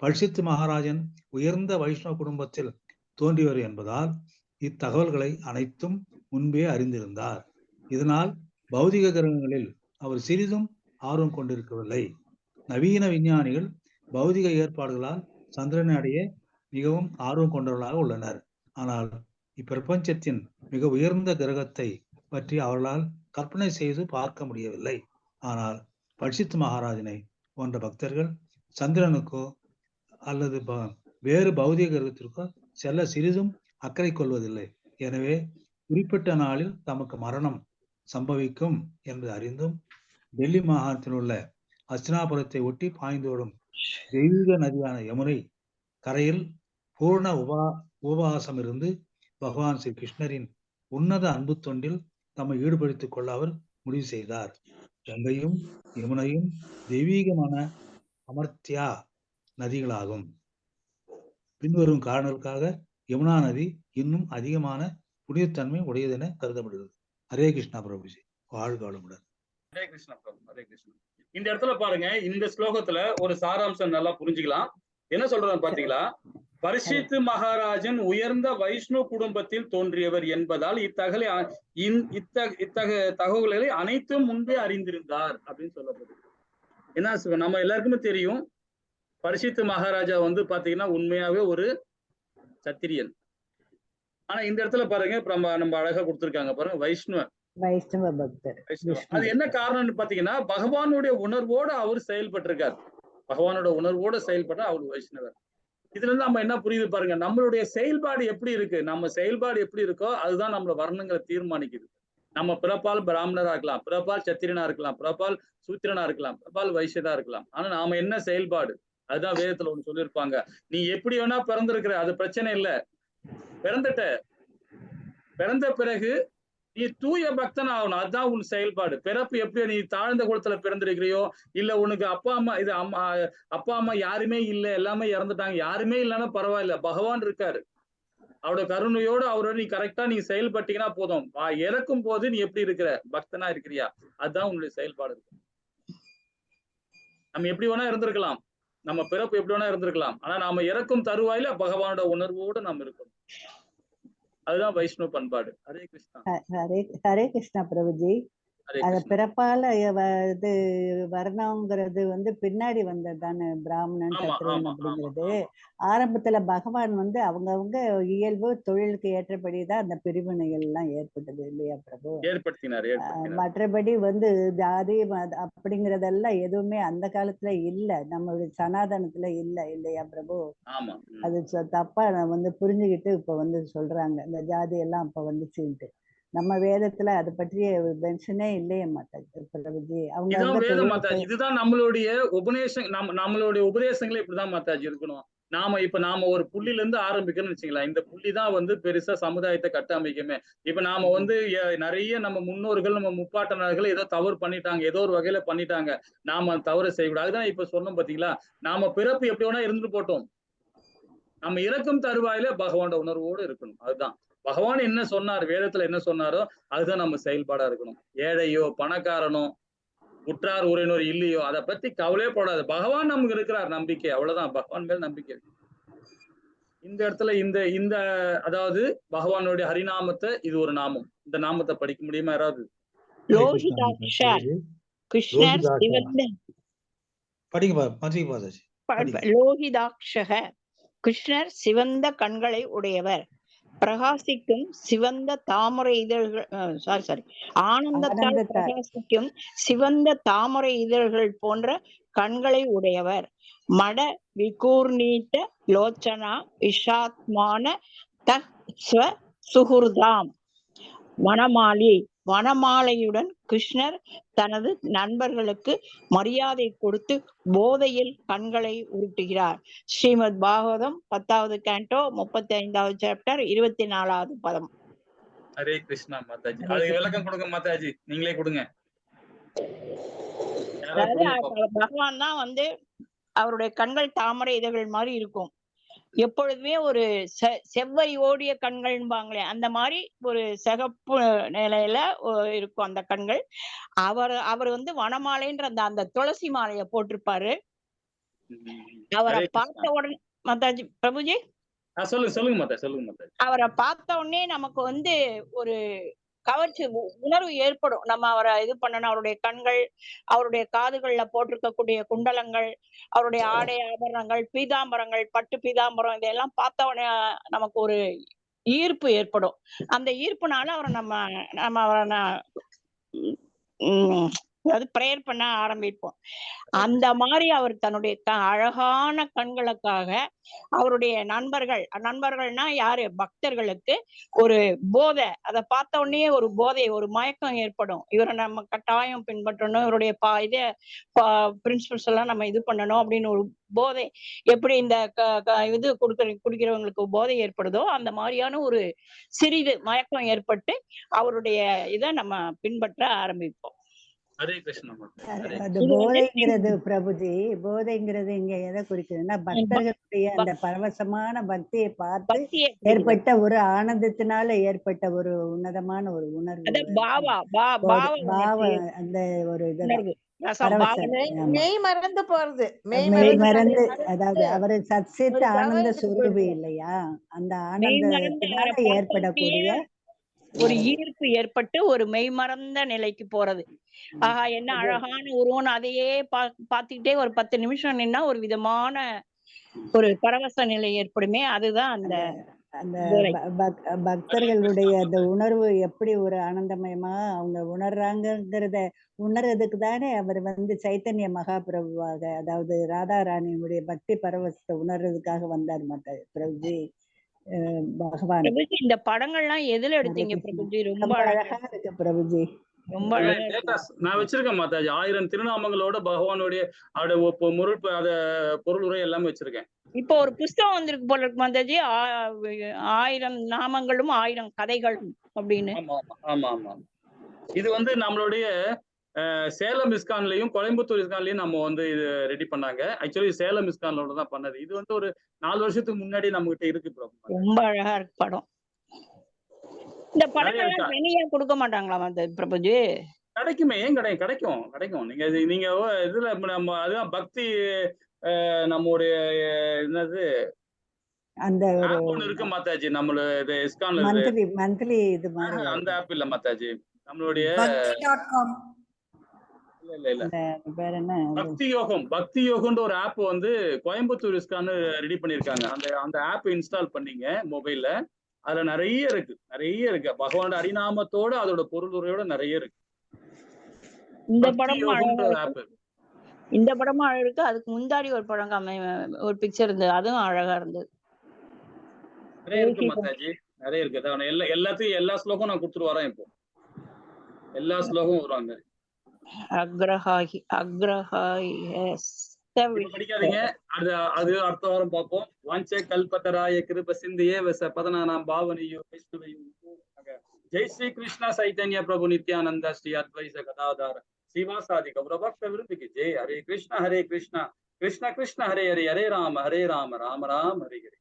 பரிசுத்த மகாராஜன் உயர்ந்த வைஷ்ணவ குடும்பத்தில் தோன்றியவர் என்பதால் இத்தகவல்களை அனைத்தும் முன்பே அறிந்திருந்தார். இதனால் பௌதிக கிரகங்களில் அவர் சிறிதும் ஆர்வம் கொண்டிருக்கவில்லை. நவீன விஞ்ஞானிகள் பௌதிக ஏற்பாடுகளால் சந்திரனை அடைய மிகவும் ஆர்வம் கொண்டவர்களாக உள்ளனர். ஆனால் இப்பிரபஞ்சத்தின் மிக உயர்ந்த கிரகத்தை பற்றி அவர்களால் கற்பனை செய்து பார்க்க முடியவில்லை. ஆனால் பரிசுத்த மகாராஜனை போன்ற பக்தர்கள் சந்திரனுக்கோ அல்லது வேறு பௌதிக கிரகத்திற்கோ செல்ல சிறிதும் அக்கறை கொள்வதில்லை. எனவே குறிப்பிட்ட நாளில் தமக்கு மரணம் சம்பவிக்கும் என்பது அறிந்தும் டெல்லி மாகாணத்தில் உள்ள அஸ்தினாபுரத்தை ஒட்டி பாய்ந்தோடும் தெய்வீக நதியான யமுனை கரையில் பூர்ண உபவாசம் இருந்து பகவான் ஸ்ரீ கிருஷ்ணரின் உன்னத அன்பு தொண்டில் தம்மை ஈடுபடுத்திக் கொள்ள அவர் முடிவு செய்தார். கங்கையும் யமுனையும் தெய்வீகமான அமர்த்தியா நதிகளாகும். பின்வரும் காரணங்களுக்காக யமுனா நதி இன்னும் அதிகமான புனிதத்தன்மை உடையதென கருதப்படுகிறது. ஹரே கிருஷ்ணா பிரபுஜி, வாழ்க வளமுடன். ஹரே கிருஷ்ணா பிரபு, ஹரே கிருஷ்ணா. இந்த இடத்துல பாருங்க, இந்த ஸ்லோகத்துல ஒரு சாராம்சம் நல்லா புரிஞ்சுக்கலாம். என்ன சொல்றதுன்னு பாத்தீங்களா, பரிஷித்து மகாராஜன் உயர்ந்த வைஷ்ணவ குடும்பத்தில் தோன்றியவர் என்பதால் இத்தகைய தகவல்களை அனைத்தும் முன்பே அறிந்திருந்தார் அப்படின்னு சொல்லப்படுது. என்ன நம்ம எல்லாருக்குமே தெரியும், பரிஷித்து மகாராஜா வந்து பாத்தீங்கன்னா உண்மையாவே ஒரு சத்திரியன். ஆனா இந்த இடத்துல பாருங்க நம்ம அழகா கொடுத்திருக்காங்க பாருங்க, வைஷ்ணவ பக்தர். அது என்ன காரணம்னு பாத்தீங்கன்னா பகவானுடைய உணர்வோடு அவர் செயல்பட்டிருக்கார். பகவானோட உணர்வோடு செயல்பட்ட அவர் வைஷ்ணவர். இதுல இருந்து நம்ம என்ன புரியுது பாருங்க, நம்மளுடைய செயல்பாடு எப்படி இருக்கு, நம்ம செயல்பாடு எப்படி இருக்கோ அதுதான் நம்மள வர்ணங்களை தீர்மானிக்குது. நம்ம பிறப்பால் பிராமணரா இருக்கலாம், பிறப்பால் சத்திரியனா இருக்கலாம், பிறப்பால் சூத்திரனா இருக்கலாம், பிறப்பால் வைசியதா இருக்கலாம். ஆனா நாம என்ன செயல்பாடு, அதுதான் வேதத்துல ஒண்ணு சொல்லியிருப்பாங்க. நீ எப்படி வேணா பிறந்திருக்கிற, அது பிரச்சனை இல்லை. பிறந்த பிறகு நீ தூய பக்தன் ஆகணும், அதுதான் உன் செயல்பாடு. பிறப்பு எப்படி, நீ தாழ்ந்த குலத்துல பிறந்திருக்கிறியோ, இல்ல உனக்கு அப்பா அம்மா யாருமே இல்ல, எல்லாமே இறந்துட்டாங்க, யாருமே இல்லைன்னா பரவாயில்ல, பகவான் இருக்காரு. அவரோட கருணையோடு அவரோட நீ கரெக்டா நீ செயல்பட்டீங்கன்னா போதும். இறக்கும் போது நீ எப்படி இருக்கிற, பக்தனா இருக்கிறியா, அதுதான் உன்னுடைய செயல்பாடு இருக்கு. நம்ம எப்படி வேணா இருந்திருக்கலாம், நம்ம பிறப்பு எப்படி வேணா இருந்திருக்கலாம், ஆனா நாம இறக்கும் தருவாயில பகவானோட உணர்வோடு நாம் இருக்கணும். அதுதான் வைஷ்ணவ பண்பாடு. ஹரே கிருஷ்ணா. ஹரே கிருஷ்ணா பிரபுஜி. அத பிறப்பால இது வர்ணம்ங்கிறது வந்து பின்னாடி வந்தது தானே, பிராமணன் சத்திரன் அப்படிங்கிறது. ஆரம்பத்துல பகவான் வந்து அவங்கவுங்க இயல்பு தொழிலுக்கு ஏற்றபடிதான் அந்த பிரிவினைகள் எல்லாம் ஏற்பட்டது இல்லையா பிரபு? மற்றபடி வந்து ஜாதி அப்படிங்கறதெல்லாம் எதுவுமே அந்த காலத்துல இல்ல, நம்மளுடைய சனாதனத்துல இல்ல இல்லையா பிரபு? அது தப்பா வந்து புரிஞ்சுக்கிட்டு இப்ப வந்து சொல்றாங்க இந்த ஜாதி எல்லாம் அப்ப வந்துச்சுன்ட்டு. நம்ம வேதத்துல அதை பற்றிய மென்ஷனே இல்லையே மாட்டாங்க பிரபுஜி. அவங்க இதுதான் நம்மளுடைய உபதேசம், நம்மளுடைய உபதேசங்களே இப்படிதான் மாதாஜி இருக்கணும். நாம ஒரு புள்ளில இருந்து ஆரம்பிக்கணும்னு வச்சுக்கலாம். இந்த புள்ளி தான் வந்து பெருசா சமுதாயத்தை கட்டமைக்குமே. இப்ப நாம வந்து நிறைய நம்ம முன்னோர்கள், நம்ம முப்பாட்டனர்கள் ஏதோ தவறு பண்ணிட்டாங்க, ஏதோ ஒரு வகையில பண்ணிட்டாங்க, நாம தவறு செய்யக்கூடாது. அதுதான் இப்ப சொன்னோம் பாத்தீங்களா, நாம பிறப்பு எப்படி வேணா இருந்துட்டு போட்டோம், நம்ம இறக்கும் தருவாயில பகவானோட உணர்வோடு இருக்கணும். அதுதான் பகவான் என்ன சொன்னார், வேதத்துல என்ன சொன்னாரோ அதுதான் நம்ம செயல்பாடா இருக்கணும். ஏழையோ பணக்காரனோ உற்றார் உறவினர் இல்லையோ அதை பத்தி கவலையே போடாது, பகவான் நமக்கு இருக்கிறார் நம்பிக்கை, அவ்வளவுதான். பகவான் மேல் நம்பிக்கை இருக்கு. இந்த இடத்துல இந்த அதாவது பகவானுடைய ஹரிநாமத்தை, இது ஒரு நாமம், இந்த நாமத்தை படிக்க முடியுமா யாராவது? லோகிதாக்ஷக கிருஷ்ணர் சிவந்த கண்களை உடையவர், பிரகாசிக்கும் சிவந்த தாமரை இதழ்கள் ஆனந்தத்தால் பிரகாசிக்கும் சிவந்த தாமரை இதழ்கள் போன்ற கண்களை உடையவர், மட விகூர்ணீட்ட லோச்சனா விஷாத்மான தஸ்வ சுகுர்தாம் வனமாலையுடன் கிருஷ்ணர் தனது நண்பர்களுக்கு மரியாதை கொடுத்து போதையில் கண்களை உருட்டுகிறார். ஸ்ரீமத் பாகவதம் 10வது கேண்டோ 35வது சாப்டர் 24வது பதம். ஹரே கிருஷ்ணா மாதாஜி. அதுக்கு விளக்கம் கொடுங்க மாதாஜி, நீங்களே கொடுங்க. பகவான் தான் வந்து அவருடைய கண்கள் தாமரை இதழ்கள் மாதிரி இருக்கும், எப்பொழுதுமே ஒரு செவ்வை ஓடிய கண்கள்பாங்களே அந்த மாதிரி ஒரு சிகப்பு நிலையில இருக்கும் அந்த கண்கள். அவர் வந்து வனமாலைன்ற அந்த துளசி மாலைய போட்டிருப்பாரு. அவரை பார்த்த உடனே மாதாஜி பிரபுஜி சொல்லுங்க மாதாஜி. அவரை பார்த்த உடனே நமக்கு வந்து ஒரு கவர்ச்சி உணர்வு ஏற்படும். நம்ம அவரை இது பண்ணணும். அவருடைய கண்கள், அவருடைய காதுகள்ல போட்டிருக்கக்கூடிய குண்டலங்கள், அவருடைய ஆடை ஆபரணங்கள், பீதாம்பரங்கள், பட்டு பீதாம்பரம், இதெல்லாம் பார்த்த உடனே நமக்கு ஒரு ஈர்ப்பு ஏற்படும். அந்த ஈர்ப்புனால அவரை நம்ம அவரை அதாவது பிரேயர் பண்ண ஆரம்பிப்போம். அந்த மாதிரி அவர் தன்னுடைய அழகான கண்களுக்காக அவருடைய நண்பர்கள்னா யாரு, பக்தர்களுக்கு ஒரு போதை, அதை பார்த்த உடனே ஒரு போதை, ஒரு மயக்கம் ஏற்படும். இவரை நம்ம கட்டாயம் பின்பற்றணும், இவருடைய பிரின்சிபல்ஸ் எல்லாம் நம்ம இது பண்ணணும் அப்படின்னு ஒரு போதை. எப்படி இந்த இது குடிக்கிறவங்களுக்கு போதை ஏற்படுதோ அந்த மாதிரியான ஒரு சிறிது மயக்கம் ஏற்பட்டு அவருடைய இதை நம்ம பின்பற்ற ஆரம்பிப்போம். அது போதைங்கிறது பிரபுஜி, போதைங்கிறது இங்க எதை குறிக்குதுன்னா பக்தர்களுடைய அந்த பரவசமான பக்தியை பார்த்து ஏற்பட்ட ஒரு ஆனந்தத்தினால ஏற்பட்ட ஒரு உன்னதமான ஒரு உணர்வு, பாவ அந்த ஒரு இது ரசம் பரவசம். பாலனை ஆமா. மெய் மறந்து போறது மெய் மறந்து மறந்து, மறந்து அதாவது அவரு சச்சித் ஒரு ஆனந்த கவனத்துக்கு சுரூபி போயிடுவோம். இல்லையா? அந்த மெய் மறந்து அவரை ஆனந்தத்தினால பார்த்தோன்னே ஏற்படக்கூடிய ஒரு ஈர்ப்பு ஏற்பட்டு ஒரு மெய் மறந்த நிலைக்கு போறது. ஆஹா, என்ன அது அழகான உருவம்னு அதையே பார்த்துக்கிட்டே ஒரு 10 நிமிஷம் நின்னா ஒரு விதமான ஒரு பரவச நிலை ஏற்படுமே, அதுதான் அந்த அந்த நிலை. பக்தர்களுடைய அந்த உணர்வு எப்படி ஒரு ஆனந்தமயமா அவங்க உணர்றாங்கங்கிறத உணர்றதுக்கு தானே அவர் வந்து சைத்தன்ய மகாபிரபுவாக, அதாவது ராதாராணியுடைய பக்தி பரவசத்தை உணர்றதுக்காக வந்தார் பிரபுஜி. பகவான் பிரபுஜி, இந்த படங்கள்லாம் எதுல ஹரே எடுத்தீங்க கிருஷ்ணா. பிரபுஜி? ரொம்ப ரொம்ப அழகா அழகா இருக்கு பிரபுஜி. ரொம்ப ரொம்ப அழகா இருக்கு. நான் வச்சிருக்கேன் மாதாஜி. 1000 திருநாமங்களோட பகவானுடைய பொருள் உரை எல்லாமே வச்சிருக்கேன். இப்போ ஒரு புஸ்தகம் வந்திருக்கு போல இருக்கு மாதாஜி, 1000 நாமங்களும் 1000 கதைகளும் அப்படின்னு. ஆமா ஆமா ஆமா. இது வந்து நம்மளுடைய சேலம் இஸ்கான்லயும் கோயம்புத்தூர் இஸ்கான்லயும் நம்ம வந்து இது ரெடி பண்ணாங்க. ஆக்சுவலி சேலம் இஸ்கான்லோட தான் பண்ணது. இது வந்து ஒரு 4 வருஷத்துக்கு முன்னாடி நம்ம கிட்ட இருக்கு ப்ரோ. ரொம்ப அழகா இருக்கு படம். இந்த படங்கள் தனியா கொடுக்க மாட்டாங்களா மாதாஜி பிரபுஜி? கிடைக்குமே, ஏன் கிடைக்கும். நீங்க இதுல நம்ம அதுதான் பக்தி நம்மளுடைய என்னது அந்த ஒரு ஆப் ஒன்னு இருக்கு மாதாஜி. நம்மளோட இஸ்கான்ல மந்த்லி இது மாதிரி அந்த ஆப் இல்ல மாதாஜி. நம்மளுடைய இல்ல பேர் என்ன, பக்தி யோகம்ன்ற ஒரு ஆப் வந்து கோயம்புத்தூர் இஸ்கான் ரெடி பண்ணிருக்காங்க. அந்த ஆப் இன்ஸ்டால் பண்ணீங்க மொபைல்ல. அதுல நிறைய இருக்கு. பகவானோட அரிநாமத்தோட அதோட பொருள் உரையோட நிறைய இருக்கு. இந்த படமும் அழகா இருக்கு. அதுக்கு முந்தாடி ஒரு படம் ஒரு பிக்சர் இருந்தது, அதுவும் அழகா இருந்தது. நிறைய இருக்கு மாதாஜி, நிறைய இருக்கு. எல்லாத்தையும் எல்லா ஸ்லோகம் நான் கொடுத்துட்டு வரேன். இப்போ எல்லா ஸ்லோகம் வருவாங்க. அக்ரஹாயி படிக்காதீங்க, அது அடுத்த வாரம் பார்ப்போம். வாஞ்சே கல்பத்தராய கிருப சிந்தியே பதனானாம் பாவனியோ வைஷ்ணவையும். ஜெய் ஸ்ரீ கிருஷ்ணா சைத்தன்ய பிரபு நித்யானந்த ஸ்ரீ அத்வைத கதாதார சிவாசாதி கௌரபக்த விருந்துக்கு ஜெய். ஹரே கிருஷ்ணா கிருஷ்ணா கிருஷ்ண கிருஷ்ண ஹரே ஹரே, ஹரே ராம ராம ராம ஹரே ஹரே.